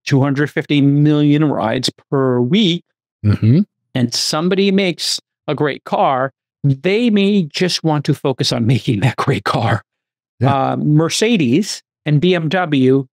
250 million rides per week, and somebody makes a great car, they may just want to focus on making that great car. Yeah. Mercedes and BMW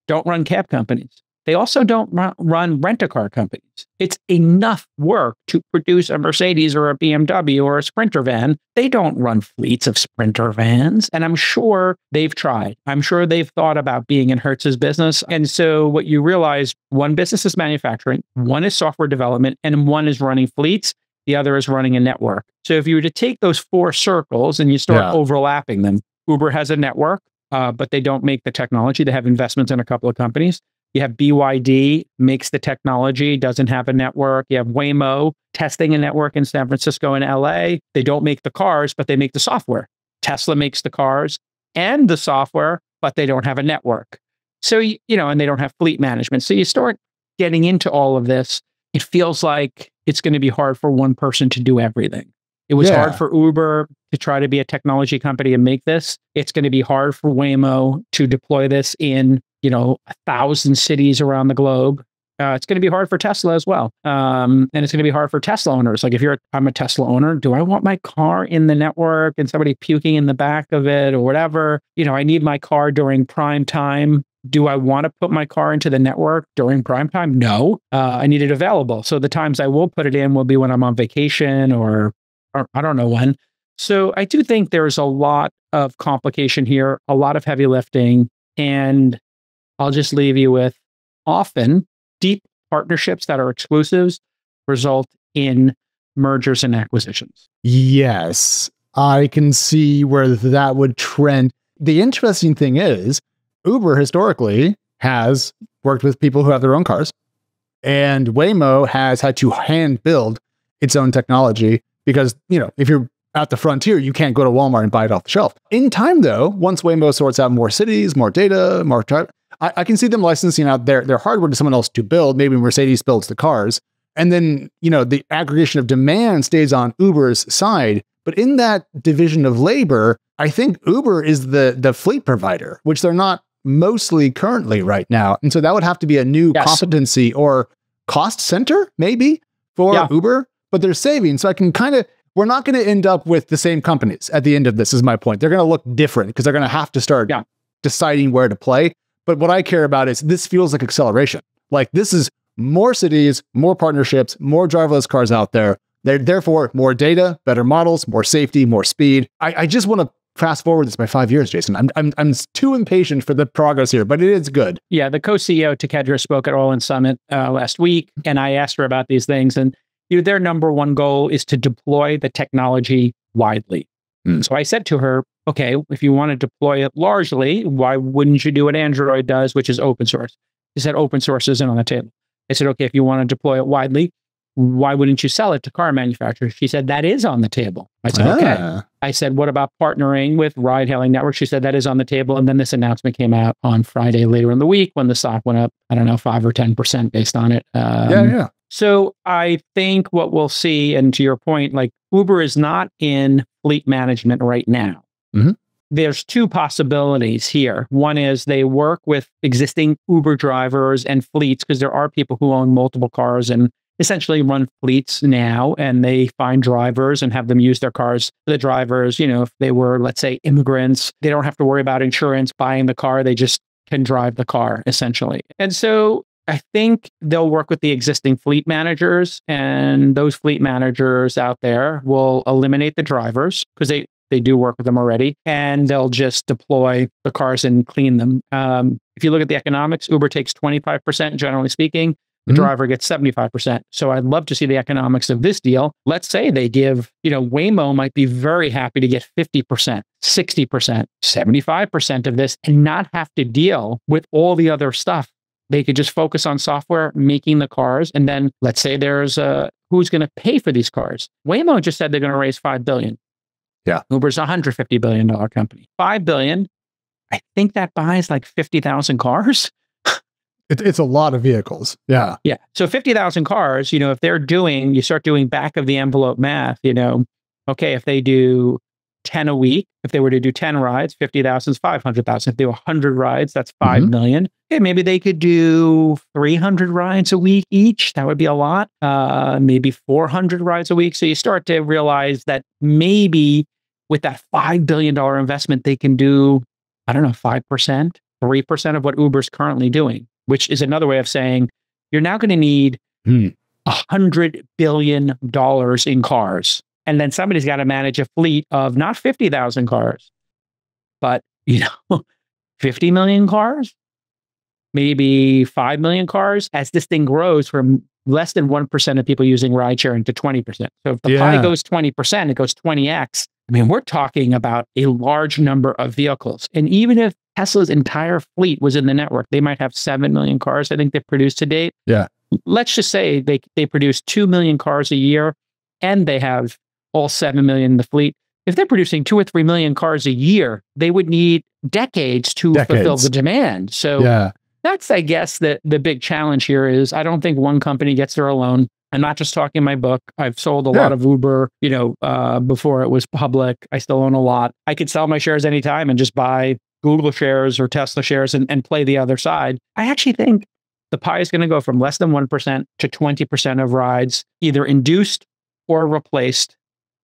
don't run cab companies. They also don't run rent-a-car companies. It's enough work to produce a Mercedes or a BMW or a Sprinter van. They don't run fleets of Sprinter vans. And I'm sure they've tried. I'm sure they've thought about being in Hertz's business. And so what you realize, one business is manufacturing, one is software development, and one is running fleets. The other is running a network. So if you were to take those four circles and you start overlapping them, Uber has a network, but they don't make the technology. They have investments in a couple of companies. You have BYD, makes the technology, doesn't have a network. You have Waymo, testing a network in San Francisco and LA. They don't make the cars, but they make the software. Tesla makes the cars and the software, but they don't have a network. So, and they don't have fleet management. So you start getting into all of this. It feels like it's going to be hard for one person to do everything. It was hard for Uber to try to be a technology company and make this. It's going to be hard for Waymo to deploy this in 1,000 cities around the globe. It's going to be hard for Tesla as well. And it's going to be hard for Tesla owners. Like I'm a Tesla owner, do I want my car in the network and somebody puking in the back of it or whatever? I need my car during prime time. Do I want to put my car into the network during prime time? No, I need it available. So the times I will put it in will be when I'm on vacation or I don't know when. So I do think there's a lot of complication here, a lot of heavy lifting, and I'll just leave you with often deep partnerships that are exclusives result in mergers and acquisitions. Yes, I can see where that would trend. The interesting thing is Uber historically has worked with people who have their own cars, and Waymo has had to hand build its own technology because, if you're at the frontier, you can't go to Walmart and buy it off the shelf. In time, though, once Waymo sorts out more cities, more data, more I can see them licensing out their hardware to someone else to build. Maybe Mercedes builds the cars. And then, the aggregation of demand stays on Uber's side. But in that division of labor, I think Uber is the fleet provider, which they're not mostly currently right now. And so that would have to be a new competency or cost center, maybe, for Uber. But they're saving. So I can we're not going to end up with the same companies at the end of this, is my point. They're going to look different because they're going to have to start deciding where to play. But what I care about is this feels like acceleration. Like this is more cities, more partnerships, more driverless cars out there. Therefore, more data, better models, more safety, more speed. I just want to fast forward this by 5 years, Jason. I'm too impatient for the progress here, but it is good. Yeah, the co-CEO, Takedra, spoke at All In Summit last week, and I asked her about these things. And their number one goal is to deploy the technology widely. So I said to her, okay, if you want to deploy it largely, why wouldn't you do what Android does, which is open source? She said open source isn't on the table. I said, okay, if you want to deploy it widely, why wouldn't you sell it to car manufacturers? She said, that is on the table. I said, okay. I said, what about partnering with ride-hailing networks? She said, that is on the table. And then this announcement came out on Friday later in the week when the stock went up, 5 or 10% based on it. So I think what we'll see, and to your point, like Uber is not in fleet management right now. There's two possibilities here. One is they work with existing Uber drivers and fleets because there are people who own multiple cars and essentially run fleets now, and they find drivers and have them use their cars. The drivers, if they were, let's say, immigrants, they don't have to worry about insurance, buying the car. They just can drive the car, essentially. And so I think they'll work with the existing fleet managers, and those fleet managers out there will eliminate the drivers because they do work with them already, and they'll just deploy the cars and clean them. If you look at the economics, Uber takes 25%, generally speaking. The driver gets 75%. So I'd love to see the economics of this deal. Let's say they give, Waymo might be very happy to get 50%, 60%, 75% of this and not have to deal with all the other stuff. They could just focus on software, making the cars. And then let's say there's who's going to pay for these cars. Waymo just said they're going to raise $5 billion. Yeah. Uber's a $150 billion company. $5 billion, I think that buys like 50,000 cars. It's a lot of vehicles. Yeah. Yeah. So 50,000 cars, if you start doing back of the envelope math, okay, if they do 10 a week, if they were to do 10 rides, 50,000 is 500,000. If they do 100 rides, that's 5 million. Okay, maybe they could do 300 rides a week each. That would be a lot. Maybe 400 rides a week. So you start to realize that maybe with that $5 billion investment, they can do, 5%, 3% of what Uber's currently doing, which is another way of saying you're now going to need $100 billion in cars. And then somebody's got to manage a fleet of not 50,000 cars, but, 50 million cars, maybe 5 million cars, as this thing grows from less than 1% of people using rideshare into 20%. So if the pie goes 20%, it goes 20x. I mean, we're talking about a large number of vehicles. And even if Tesla's entire fleet was in the network, they might have 7 million cars, I think they've produced to date. Yeah. Let's just say they produce 2 million cars a year and they have all 7 million in the fleet. If they're producing 2 or 3 million cars a year, they would need decades to fulfill the demand. So that's, I guess, the big challenge here is I don't think one company gets there alone. I'm not just talking in my book. I've sold a lot of Uber, before it was public. I still own a lot. I could sell my shares anytime and just buy Google shares or Tesla shares and play the other side. I actually think the pie is going to go from less than 1% to 20% of rides, either induced or replaced.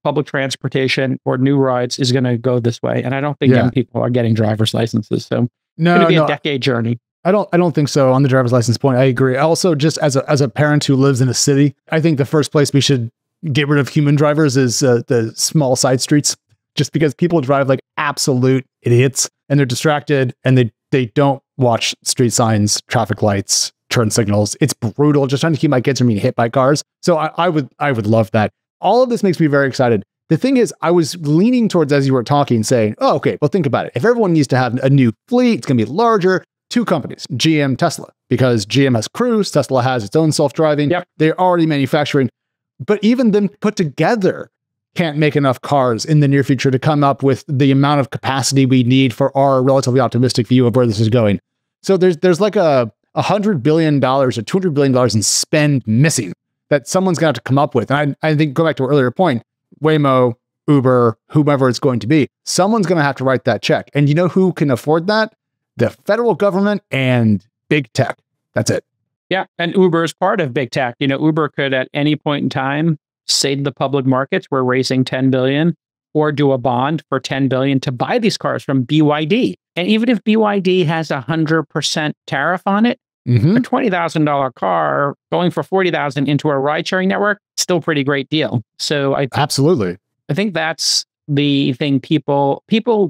Public transportation or new rides is going to go this way. And I don't think young people are getting driver's licenses. So it's going to be a decade journey. I don't think so. On the driver's license point, I agree. Also, just as a parent who lives in a city, I think the first place we should get rid of human drivers is the small side streets, just because people drive like absolute idiots and they're distracted and they don't watch street signs, traffic lights, turn signals. It's brutal. Just trying to keep my kids from being hit by cars. So I would love that. All of this makes me very excited. The thing is, I was leaning towards, as you were talking, saying, oh, okay, well, think about it. If everyone needs to have a new fleet, it's going to be larger. 2 companies, GM, Tesla, because GM has Cruise, Tesla has its own self-driving. Yep. They're already manufacturing. But even them put together can't make enough cars in the near future to come up with the amount of capacity we need for our relatively optimistic view of where this is going. So there's like $100 billion or $200 billion in spend missing that someone's going to have to come up with. And I think, go back to our earlier point, Waymo, Uber, whomever it's going to be, someone's going to have to write that check. And you know who can afford that? The federal government and big tech. That's it. Yeah. And Uber is part of big tech. Uber could at any point in time say to the public markets, we're raising 10 billion, or do a bond for 10 billion to buy these cars from BYD. And even if BYD has 100% tariff on it, a $20,000 car going for 40,000 into a ride-sharing network, still a pretty great deal. So absolutely. I think that's the thing. People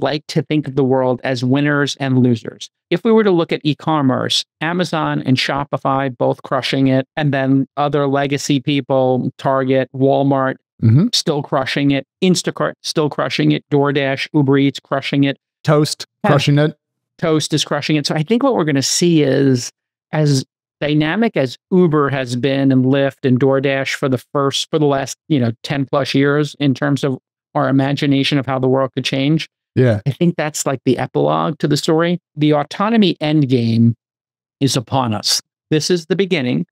like to think of the world as winners and losers. If we were to look at e-commerce, Amazon and Shopify both crushing it, and then other legacy people, Target, Walmart, still crushing it, Instacart still crushing it, DoorDash, Uber Eats crushing it, Toast crushing it. Toast is crushing it. So I think what we're going to see is, as dynamic as Uber has been and Lyft and DoorDash for the last 10 plus years in terms of our imagination of how the world could change. Yeah. I think that's like the epilogue to the story. The autonomy endgame is upon us. This is the beginning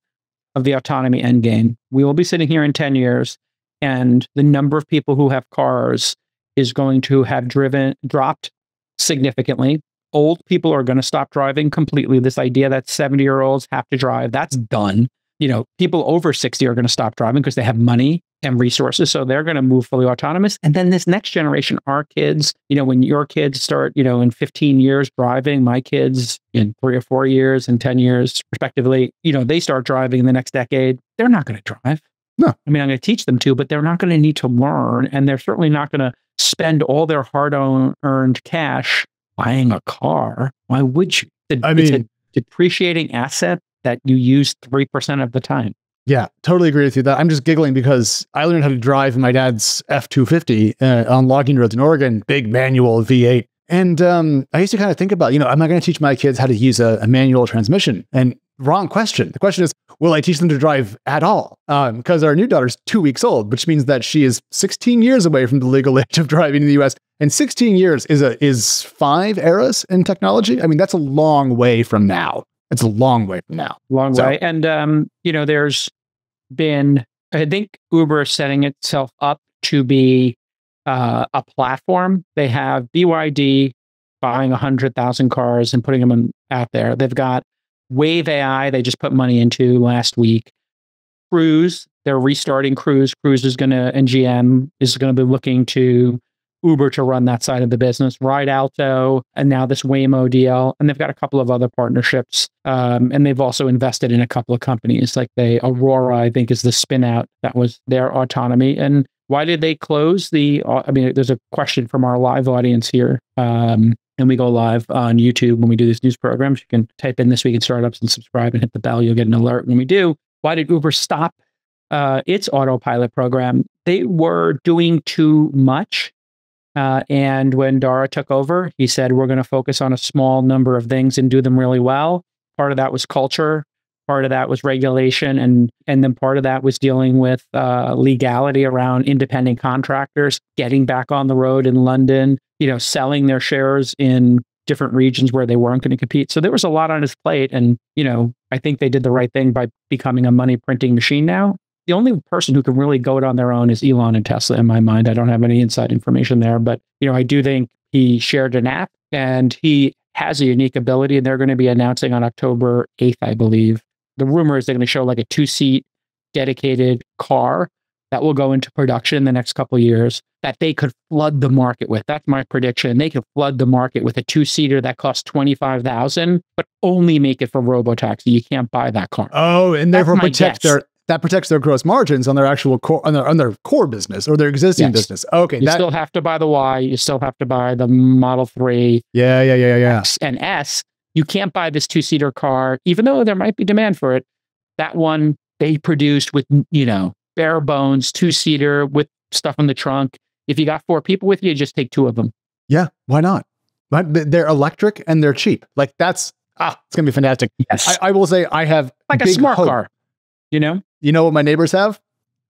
of the autonomy endgame. We will be sitting here in 10 years, and the number of people who have cars is going to have dropped significantly. Old people are going to stop driving completely. This idea that 70-year-olds have to drive, that's done. People over 60 are going to stop driving because they have money and resources. So they're going to move fully autonomous. And then this next generation, our kids, when your kids start, in 15 years driving, my kids in 3 or 4 years and 10 years respectively, they start driving in the next decade. They're not going to drive. No. I mean, I'm going to teach them to, but they're not going to need to learn. And they're certainly not going to spend all their hard-earned cash buying a car. Why would you? It's a depreciating asset that you use 3% of the time. Yeah, totally agree with you. That I'm just giggling because I learned how to drive my dad's F-250 on logging roads in Oregon, big manual V8. And I used to kind of think about, am I going to teach my kids how to use a manual transmission? And wrong question. The question is, will I teach them to drive at all? Because our new daughter's 2 weeks old, which means that she is 16 years away from the legal age of driving in the US. And 16 years is 5 eras in technology. I mean, that's a long way from now. It's a long way from now. Long way. And, there's been, I think Uber is setting itself up to be a platform. They have BYD buying 100,000 cars and putting them out there. They've got Wave AI, they just put money into last week. Cruise, they're restarting Cruise. Cruise is going to, and GM is going to be looking to Uber to run that side of the business. Ride Alto, and now this Waymo deal. And they've got a couple of other partnerships. And they've also invested in a couple of companies. Like Aurora, I think, is the spin out. That was their autonomy. And why did they close there's a question from our live audience here. And we go live on YouTube when we do these news programs. You can type in This Week in Startups and subscribe and hit the bell. You'll get an alert when we do. Why did Uber stop its autopilot program? They were doing too much. And when Dara took over, he said, we're going to focus on a small number of things and do them really well. Part of that was culture. Part of that was regulation. And then part of that was dealing with legality around independent contractors, getting back on the road in London, selling their shares in different regions where they weren't going to compete. So there was a lot on his plate. And, I think they did the right thing by becoming a money printing machine now. The only person who can really go it on their own is Elon and Tesla in my mind. I don't have any inside information there, but I do think he shared an app and he has a unique ability, and they're going to be announcing on October 8th, I believe. The rumor is they're going to show like a 2-seat dedicated car that will go into production in the next couple of years that they could flood the market with. That's my prediction. They could flood the market with a 2-seater that costs $25,000, but only make it for robotaxi. You can't buy that car. Oh, and therefore protects their gross margins on their actual core, on their core business or their existing business. Okay. You still have to buy the Y. You still have to buy the Model 3. Yeah. X and S. You can't buy this 2-seater car, even though there might be demand for it. That one they produced with, bare bones, 2-seater with stuff in the trunk. If you got 4 people with you, just take 2 of them. Yeah. Why not? But they're electric and they're cheap. Like it's going to be fantastic. Yes. I will say I have like a smart car, You know what my neighbors have?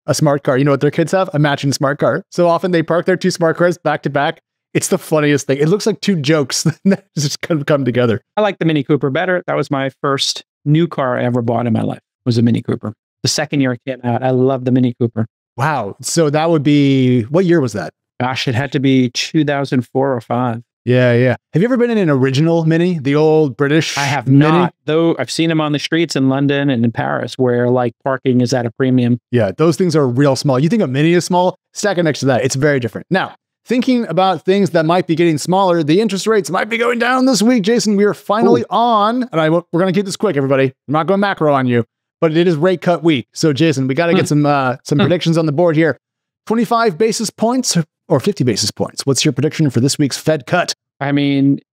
A smart car. You know what their kids have? A matching smart car. So often they park their 2 smart cars back to back. It's the funniest thing. It looks like 2 jokes that just come together. I like the Mini Cooper better. That was my first new car I ever bought in my life, was a Mini Cooper. The second year it came out, I loved the Mini Cooper. Wow. So that would be, what year was that? Gosh, it had to be 2004 or 5. Yeah. Have you ever been in an original Mini, the old British I have Mini? not, though I've seen them on the streets in London and in Paris where like parking is at a premium. Yeah, those things are real small. You think a Mini is small? Stack it next to that. It's very different. Now, thinking about things that might be getting smaller, the interest rates might be going down this week. Jason, we are finally on, and we're going to keep this quick, everybody. I'm not going macro on you, but it is rate cut week. So Jason, we got to get some predictions on the board here. 25 basis points or 50 basis points? What's your prediction for this week's Fed cut? I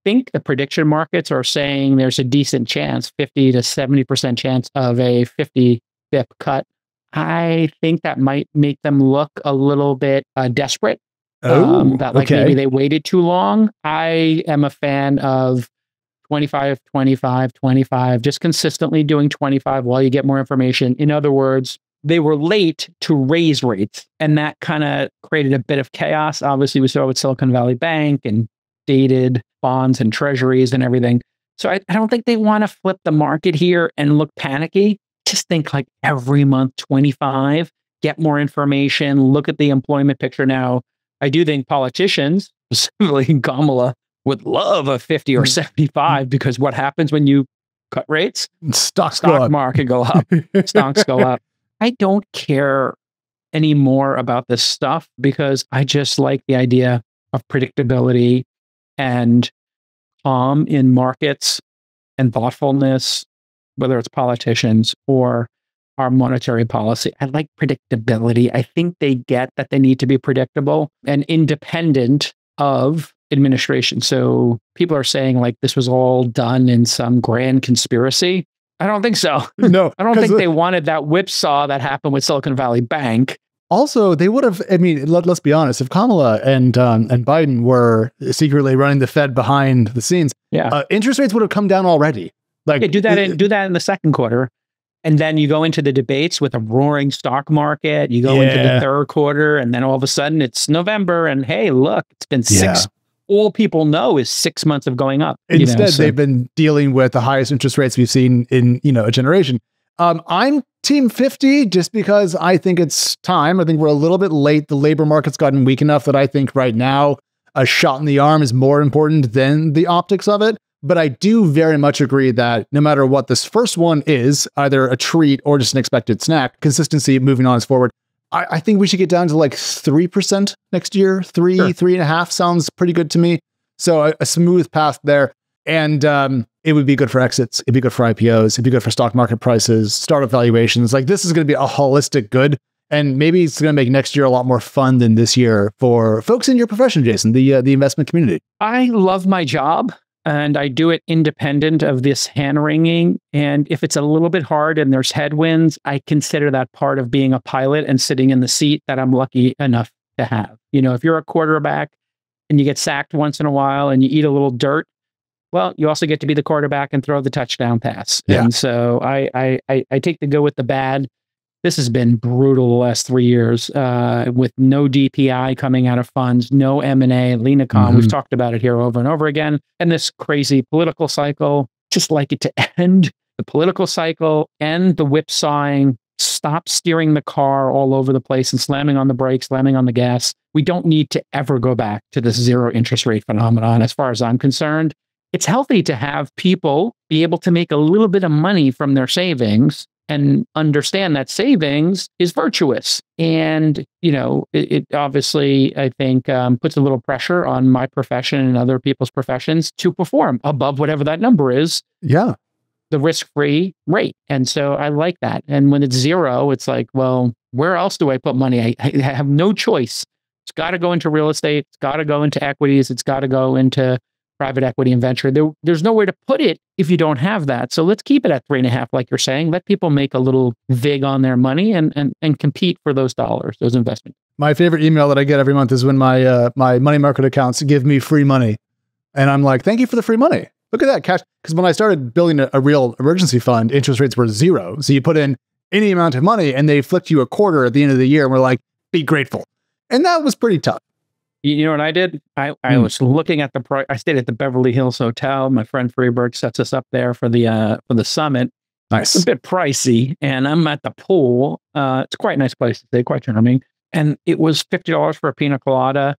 think the prediction markets are saying there's a decent chance, 50 to 70% chance of a 50 BIP cut. I think that might make them look a little bit desperate. Maybe they waited too long. I am a fan of 25, 25, 25, just consistently doing 25 while you get more information. In other words, they were late to raise rates, and that kind of created a bit of chaos. Obviously, we saw with Silicon Valley Bank and dated bonds and treasuries and everything. So I don't think they want to flip the market here and look panicky. Just think like every month, 25, get more information, look at the employment picture now. I do think politicians, specifically Kamala, would love a 50 or 75 because what happens when you cut rates? Stock market go up. Stocks go up. I don't care anymore about this stuff because I just like the idea of predictability and calm in markets and thoughtfulness, whether it's politicians or our monetary policy. I like predictability. I think they get that they need to be predictable and independent of administration. So people are saying like this was all done in some grand conspiracy. I don't think so. No, I don't think they wanted that whipsaw that happened with Silicon Valley Bank. Also, they would have, let's be honest, if Kamala and Biden were secretly running the Fed behind the scenes, interest rates would have come down already. Do that in the second quarter. And then you go into the debates with a roaring stock market. You go into the third quarter, and then all of a sudden it's November. And hey, look, it's been all people know is 6 months of going up. Instead, they've been dealing with the highest interest rates we've seen in, a generation. I'm team 50 just because I think it's time. I think we're a little bit late. The labor market's gotten weak enough that I think right now a shot in the arm is more important than the optics of it. But I do very much agree that no matter what this first one is, either a treat or just an expected snack, consistency moving on is forward. I think we should get down to like 3% next year. 3.5 sounds pretty good to me. So a smooth path there. And it would be good for exits. It'd be good for IPOs. It'd be good for stock market prices, startup valuations. Like this is going to be a holistic good. And maybe it's going to make next year a lot more fun than this year for folks in your profession, Jason, the investment community. I love my job. And I do it independent of this hand-wringing. And if it's a little bit hard and there's headwinds, I consider that part of being a pilot and sitting in the seat that I'm lucky enough to have. If you're a quarterback and you get sacked once in a while and you eat a little dirt, well, you also get to be the quarterback and throw the touchdown pass. Yeah. And so I take the good with the bad. This has been brutal the last 3 years with no DPI coming out of funds, no M&A, Lenacom. We've talked about it here over and over again. And this crazy political cycle, just like it to end the political cycle and the whipsawing, stop steering the car all over the place and slamming on the brakes, slamming on the gas. We don't need to ever go back to this zero interest rate phenomenon as far as I'm concerned. It's healthy to have people be able to make a little bit of money from their savings and understand that savings is virtuous. And, it obviously, I think, puts a little pressure on my profession and other people's professions to perform above whatever that number is. Yeah. The risk-free rate. And so I like that. And when it's zero, it's like, well, where else do I put money? I have no choice. It's got to go into real estate. It's got to go into equities. It's got to go into private equity and venture. There's nowhere to put it if you don't have that. So let's keep it at 3.5, like you're saying. Let people make a little vig on their money and compete for those dollars, those investments. My favorite email that I get every month is when my money market accounts give me free money. And I'm like, thank you for the free money. Look at that cash. Because when I started building a real emergency fund, interest rates were zero. So you put in any amount of money and they flipped you a quarter at the end of the year and we're like, be grateful. And that was pretty tough. You know what I did? I was looking at the price. I stayed at the Beverly Hills Hotel. My friend Freeberg sets us up there for the summit. Nice. It's a bit pricey, and I'm at the pool. It's quite a nice place to stay, quite charming. And it was $50 for a pina colada,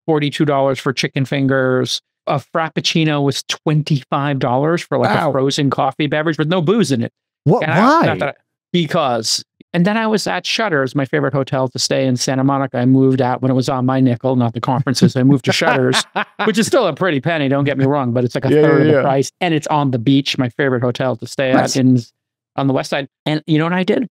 $42 for chicken fingers. A Frappuccino was $25 for like a frozen coffee beverage with no booze in it. What? Why? Because. And then I was at Shutters, my favorite hotel to stay in Santa Monica. I moved out when it was on my nickel, not the conferences. I moved to Shutters, which is still a pretty penny, don't get me wrong, but it's like a third of the price. And it's on the beach, my favorite hotel to stay at on the west side. And you know what I did?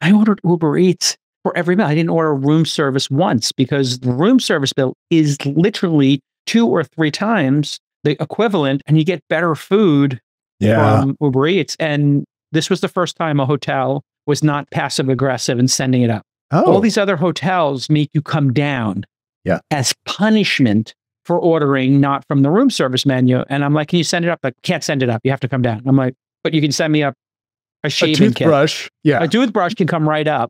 I ordered Uber Eats for every meal. I didn't order room service once because the room service bill is literally 2 or 3 times the equivalent, and you get better food from Uber Eats. And this was the first time a hotel was not passive aggressive in sending it up. All these other hotels make you come down as punishment for ordering not from the room service menu. And I'm like, can you send it up? Like, can't send it up. You have to come down. I'm like, but you can send me up a shaving toothbrush. kit. Yeah. A toothbrush can come right up.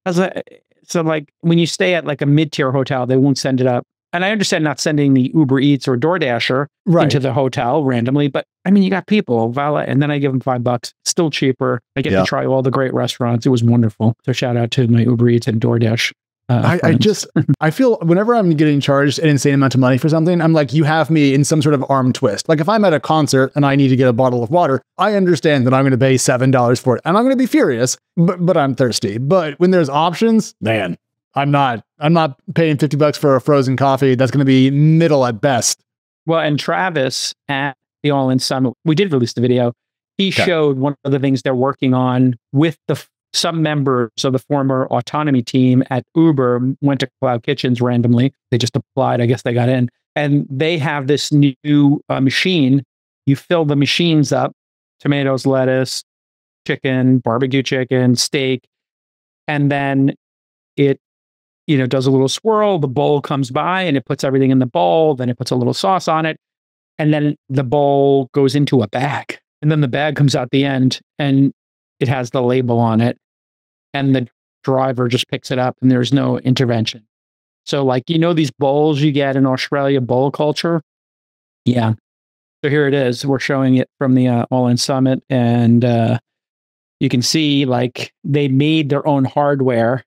I was like, so like when you stay at like a mid-tier hotel, they won't send it up. And I understand not sending the Uber Eats or DoorDasher into the hotel randomly, but I mean, you got people, valet, and then I give them $5, still cheaper. I get to try all the great restaurants. It was wonderful. So shout out to my Uber Eats and DoorDash. I feel whenever I'm getting charged an insane amount of money for something, I'm like, you have me in some sort of arm twist. Like if I'm at a concert and I need to get a bottle of water, I understand that I'm going to pay $7 for it. And I'm going to be furious, but I'm thirsty. But when there's options, man, I'm not paying $50 for a frozen coffee. That's going to be middle at best. Well, and Travis at the All In Summit, we did release the video. He showed one of the things they're working on with some members of the former autonomy team at Uber went to Cloud Kitchens randomly. They just applied. I guess they got in. And they have this new machine. You fill the machines up, tomatoes, lettuce, chicken, barbecue chicken, steak, and then it does a little swirl. The bowl comes by and it puts everything in the bowl. Then it puts a little sauce on it. And then the bowl goes into a bag. And then the bag comes out the end and it has the label on it. And the driver just picks it up and there's no intervention. So like, you know, these bowls you get in Australia, bowl culture. Yeah. So here it is. We're showing it from the All In Summit, and you can see like they made their own hardware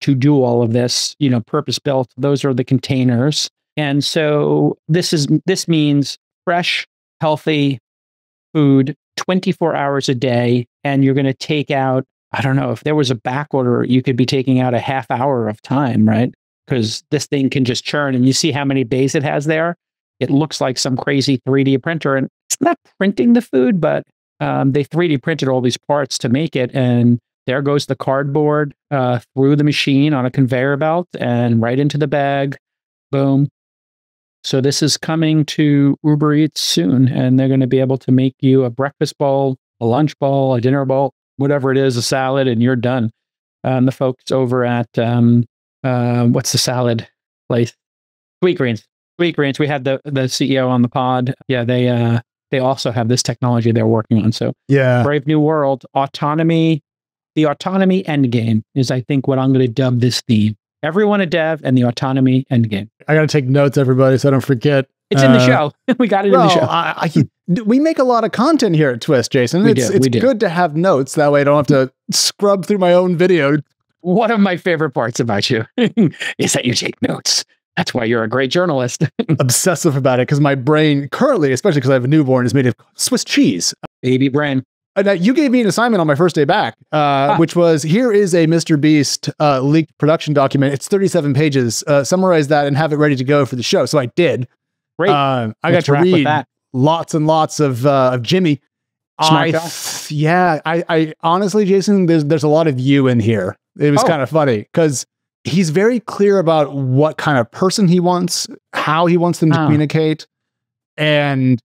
to do all of this, you know, purpose built. Those are the containers. And so this means fresh, healthy food 24 hours a day. And you're going to take out, I don't know, if there was a back order, you could be taking out a half hour of time, right? Because this thing can just churn, and you see how many bays it has there. It looks like some crazy 3D printer, and it's not printing the food, but they 3D printed all these parts to make it. And there goes the cardboard through the machine on a conveyor belt and right into the bag. Boom. So this is coming to Uber Eats soon, and they're going to be able to make you a breakfast bowl, a lunch bowl, a dinner bowl, whatever it is, a salad, and you're done. The folks over at, what's the salad place? Sweet Greens. Sweet Greens. We had the CEO on the pod. Yeah, they also have this technology they're working on. So yeah, Brave New World, autonomy. The autonomy endgame is, I think, what I'm going to dub this theme. Everyone a dev and the autonomy endgame. I got to take notes, everybody, so I don't forget. It's in the show. We got it in the show. We make a lot of content here at Twist, Jason. It's good to have notes. That way I don't have to scrub through my own video. One of my favorite parts about you is that you take notes. That's why you're a great journalist. Obsessive about it, because my brain currently, especially because I have a newborn, is made of Swiss cheese. Baby brain. You gave me an assignment on my first day back, which was, here is a MrBeast leaked production document. It's 37 pages. Summarize that and have it ready to go for the show. So I did. Great. I got to read lots and lots of Jimmy. I honestly, Jason, there's a lot of you in here. It was kind of funny because he's very clear about what kind of person he wants, how he wants them to communicate, and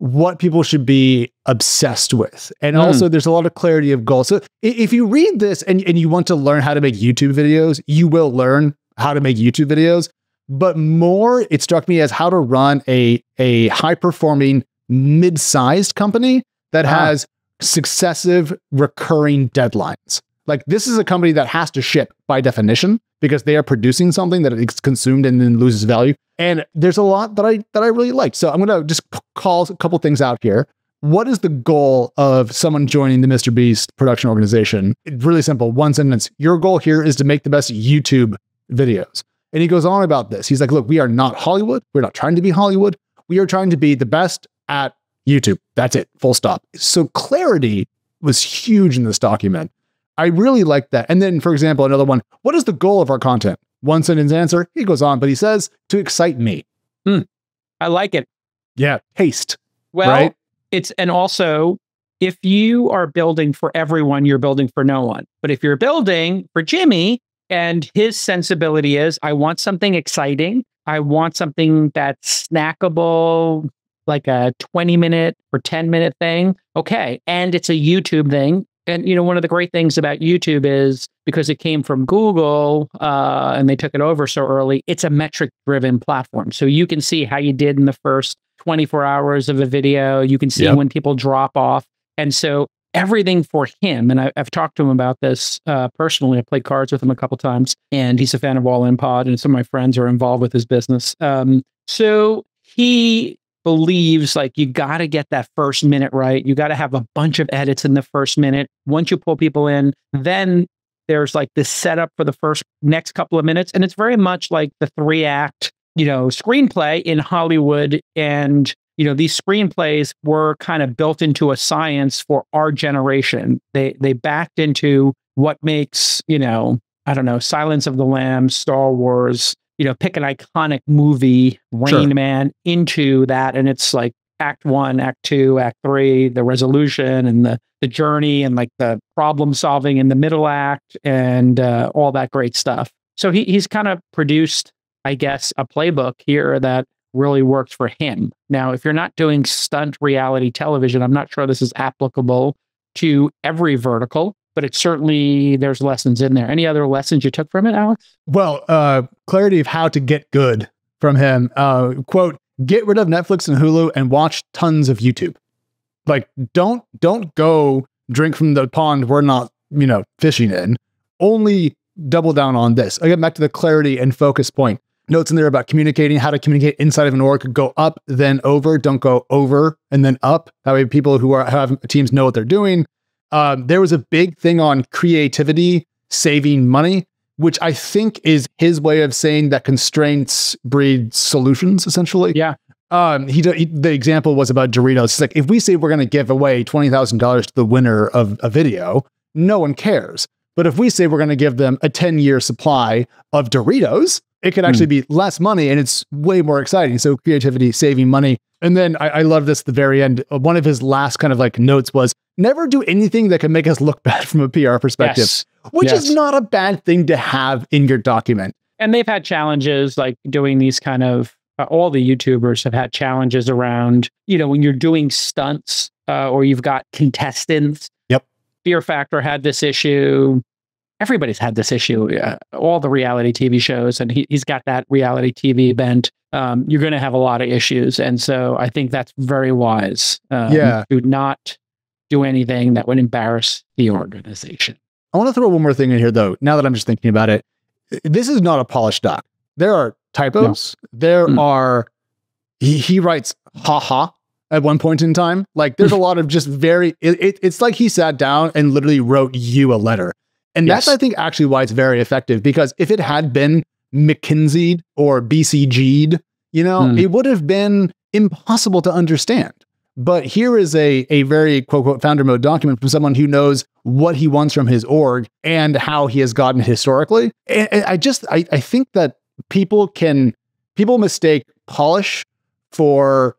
what people should be obsessed with. And also there's a lot of clarity of goals. So if you read this and you want to learn how to make YouTube videos, you will learn how to make YouTube videos. But more, it struck me as how to run a high-performing, mid-sized company that has successive recurring deadlines. Like, this is a company that has to ship by definition because they are producing something that is consumed and then loses value. And there's a lot that I really like. So I'm going to just call a couple things out here. What is the goal of someone joining the MrBeast production organization? It's really simple. One sentence. Your goal here is to make the best YouTube videos. And he goes on about this. He's like, look, we are not Hollywood. We're not trying to be Hollywood. We are trying to be the best at YouTube. That's it. Full stop. So clarity was huge in this document. I really like that. And then, for example, another one, what is the goal of our content? One sentence answer. He goes on, but he says, to excite me. I like it. Yeah. Taste. Well, right? And also, if you are building for everyone, you're building for no one. But if you're building for Jimmy, and his sensibility is, I want something exciting. I want something that's snackable, like a 20-minute or 10-minute thing. Okay. And it's a YouTube thing. And, you know, one of the great things about YouTube is because it came from Google and they took it over so early, it's a metric-driven platform. So you can see how you did in the first 24 hours of a video. You can see when people drop off. And so everything for him, and I've talked to him about this personally. I played cards with him a couple times, and he's a fan of All In Pod, and some of my friends are involved with his business. So he believes like you got to get that first minute right. You got to have a bunch of edits in the first minute. Once you pull people in, then there's like this setup for the next couple of minutes. And it's very much like the 3-act, screenplay in Hollywood. And, these screenplays were kind of built into a science for our generation. They backed into what makes, Silence of the Lambs, Star Wars, pick an iconic movie, Rain Man, into that. And it's like Act 1, Act 2, Act 3, the resolution and the journey and like the problem solving in the middle act and all that great stuff. So he's kind of produced, I guess, a playbook here that really works for him. Now, if you're not doing stunt reality television, I'm not sure this is applicable to every vertical, but it's certainly, there's lessons in there. Any other lessons you took from it, Alex? Well, clarity of how to get good from him. Quote, get rid of Netflix and Hulu and watch tons of YouTube. Like, don't go drink from the pond we're not, fishing in. Only double down on this. I get back to the clarity and focus point. notes in there about communicating, how to communicate inside of an org, go up, then over, don't go over and then up. That way people who have teams know what they're doing. There was a big thing on creativity, saving money, which I think is his way of saying that constraints breed solutions, essentially. Yeah. The example was about Doritos. It's like, if we say we're going to give away $20,000 to the winner of a video, no one cares. But if we say we're going to give them a 10-year supply of Doritos, it could actually be less money and it's way more exciting. So creativity, saving money. And then I love this at the very end. One of his last kind of like notes was, never do anything that can make us look bad from a PR perspective, which is not a bad thing to have in your document. And they've had challenges like doing these kind of, all the YouTubers have had challenges around, when you're doing stunts or you've got contestants. Yep. Fear Factor had this issue. Everybody's had this issue. All the reality TV shows, and he's got that reality TV bent. You're going to have a lot of issues. And so I think that's very wise to not do anything that would embarrass the organization. I want to throw one more thing in here, though, now that I'm just thinking about it. This is not a polished doc. There are typos. No. There are, he writes, haha, at one point in time. Like, there's a lot of just it's like he sat down and literally wrote you a letter. And that's, I think, actually why it's very effective, because if it had been McKinsey'd or BCG'd, it would have been impossible to understand. But here is a very quote unquote founder mode document from someone who knows what he wants from his org and how he has gotten historically. And I think that people mistake polish for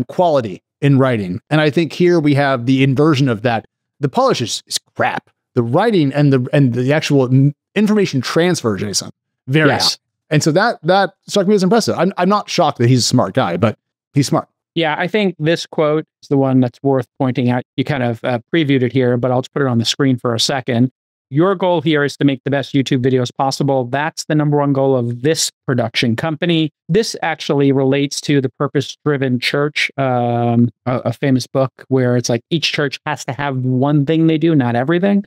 quality in writing. And I think here we have the inversion of that. The polish is crap. The writing and the actual information transfer, Jason, very high. And so that struck me as impressive. I'm not shocked that he's a smart guy, but he's smart. Yeah, I think this quote is the one that's worth pointing out. You kind of previewed it here, but I'll just put it on the screen for a second. Your goal here is to make the best YouTube videos possible. That's the number one goal of this production company. This actually relates to the Purpose-Driven Church, a famous book where it's like each church has to have one thing they do, not everything.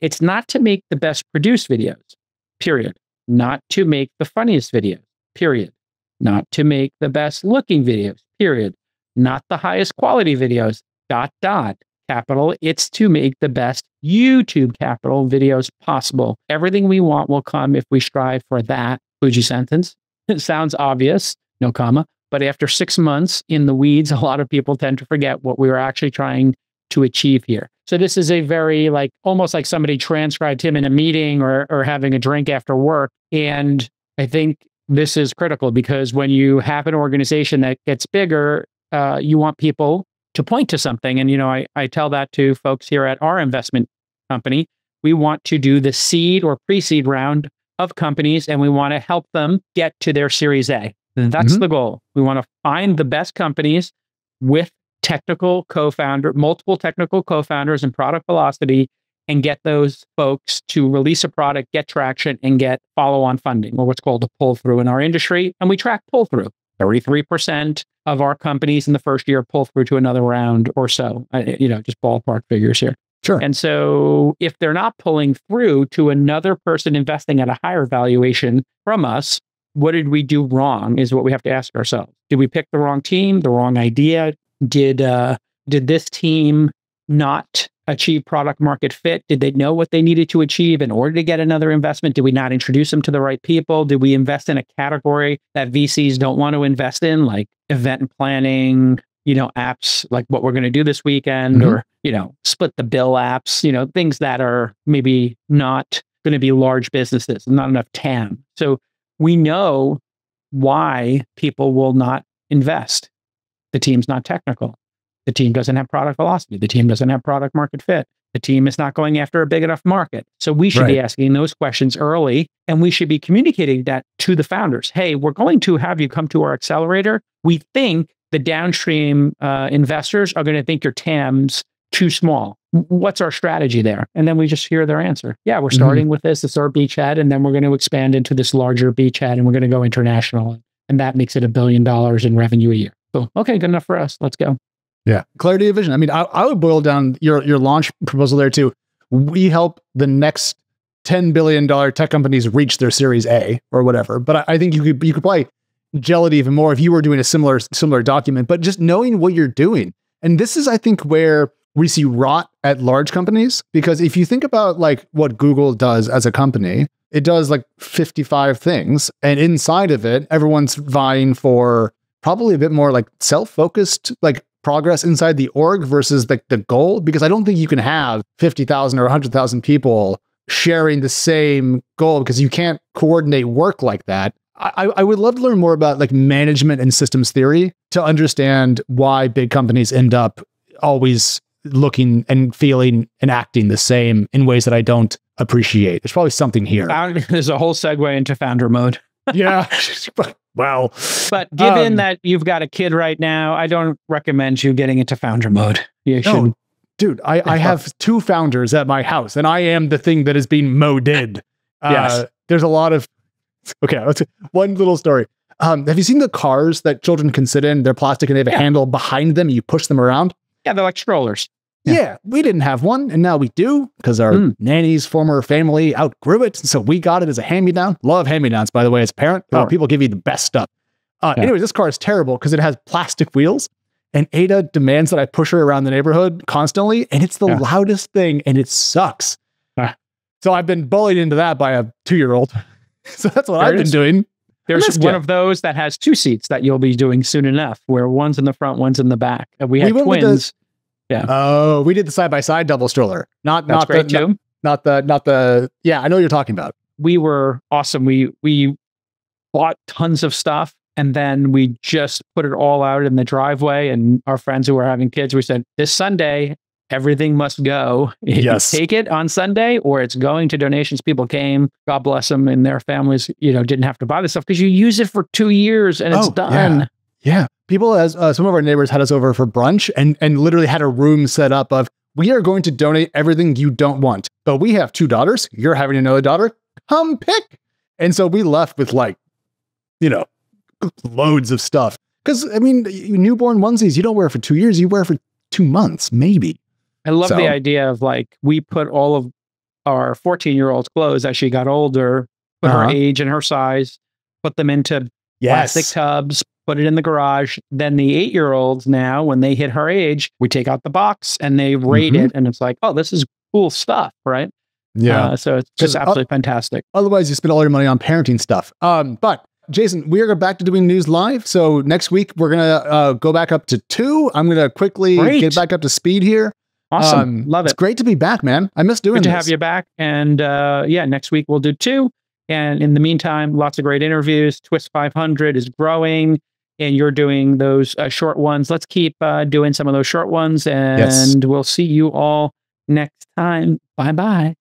It's not to make the best produced videos, period. Not to make the funniest videos, period. Not to make the best looking videos, period. Not the highest quality videos, ... capital. It's to make the best YouTube capital videos possible. Everything we want will come if we strive for that. Fuji sentence. It sounds obvious, no comma. But after 6 months in the weeds, a lot of people tend to forget what we were actually trying to achieve here. So this is a very almost like somebody transcribed him in a meeting or having a drink after work. And I think this is critical because when you have an organization that gets bigger, you want people to point to something. And, I tell that to folks here at our investment company. We want to do the seed or pre-seed round of companies, and we want to help them get to their Series A. That's the goal. We want to find the best companies with multiple technical co-founders and product velocity, and get those folks to release a product, get traction, and get follow-on funding, or what's called a pull-through in our industry. And we track pull-through. 33% of our companies in the first year pull through to another round or so, just ballpark figures here. Sure. And so if they're not pulling through to another person investing at a higher valuation from us, what did we do wrong is what we have to ask ourselves. Did we pick the wrong team, the wrong idea? Did this team not achieve product market fit? Did they know what they needed to achieve in order to get another investment? Did we not introduce them to the right people? Did we invest in a category that VCs don't want to invest in, like event planning, apps like what we're going to do this weekend, or, split the bill apps, things that are maybe not going to be large businesses, not enough TAM. So we know why people will not invest. The team's not technical. The team doesn't have product velocity. The team doesn't have product market fit. The team is not going after a big enough market. So we should be asking those questions early, and we should be communicating that to the founders. Hey, we're going to have you come to our accelerator. We think the downstream investors are going to think your TAM's too small. What's our strategy there? And then we just hear their answer. Yeah, we're starting with this. It's our beachhead, and then we're going to expand into this larger beachhead, and we're going to go international. And that makes it $1 billion in revenue a year. So, okay, good enough for us. Let's go. Yeah. Clarity of vision. I mean, I would boil down your launch proposal there too. We help the next $10 billion tech companies reach their Series A or whatever. But I think you could probably gel it even more if you were doing a similar document, but just knowing what you're doing. And this is, I think, where we see rot at large companies, because if you think about like what Google does as a company, it does like 55 things. And inside of it, everyone's vying for probably a bit more like self-focused, like progress inside the org versus like the goal, because I don't think you can have 50,000 or 100,000 people sharing the same goal, because you can't coordinate work like that. I would love to learn more about like management and systems theory to understand why big companies end up always looking and feeling and acting the same in ways that I don't appreciate. There's probably something here. There's a whole segue into founder mode. Yeah. Well, but given that you've got a kid right now, I don't recommend you getting into founder mode. You should. Dude, I have 2 founders at my house, and I am the thing that is being moded. Yes. There's a lot of, okay, one little story. Have you seen the cars that children can sit in? They're plastic and they have a handle behind them. You push them around. Yeah, they're like strollers. Yeah, we didn't have one, and now we do, because our nanny's former family outgrew it, so we got it as a hand-me-down. Love hand-me-downs, by the way, as a parent. People give you the best stuff. Anyways, this car is terrible because it has plastic wheels, and Ada demands that I push her around the neighborhood constantly, and it's the loudest thing, and it sucks. So I've been bullied into that by a 2-year-old. So that's what I've been doing. There's one of those that has 2 seats that you'll be doing soon enough, where one's in the front, one's in the back. We had twins. Yeah. Oh, we did the side-by-side double stroller. Not the, yeah, I know what you're talking about. We were awesome. We bought tons of stuff, and then we just put it all out in the driveway, and our friends who were having kids, we said, this Sunday, everything must go. Yes. Take it on Sunday, or it's going to donations. People came, God bless them, and their families, didn't have to buy this stuff because you use it for 2 years and it's done. Yeah. People, as some of our neighbors had us over for brunch and literally had a room set up of, we are going to donate everything you don't want, but we have 2 daughters. You're having another daughter. Come pick. And so we left with like, loads of stuff. Because, I mean, newborn onesies, you don't wear for 2 years. You wear for 2 months, maybe. I love the idea of like, we put all of our 14-year-old's clothes as she got older, put her age and her size, put them into plastic tubs, put it in the garage. Then the 8-year-olds now, when they hit her age, we take out the box and they rate it. And it's like, oh, this is cool stuff, right? Yeah. So it's just absolutely fantastic. Otherwise, you spend all your money on parenting stuff. But Jason, we are back to doing news live. So next week, we're going to go back up to 2. I'm going to quickly get back up to speed here. Awesome. Love it. It's great to be back, man. I miss doing this. Good to have you back. And next week we'll do 2. And in the meantime, lots of great interviews. Twist 500 is growing, and you're doing those short ones. Let's keep doing some of those short ones, and we'll see you all next time. Bye-bye.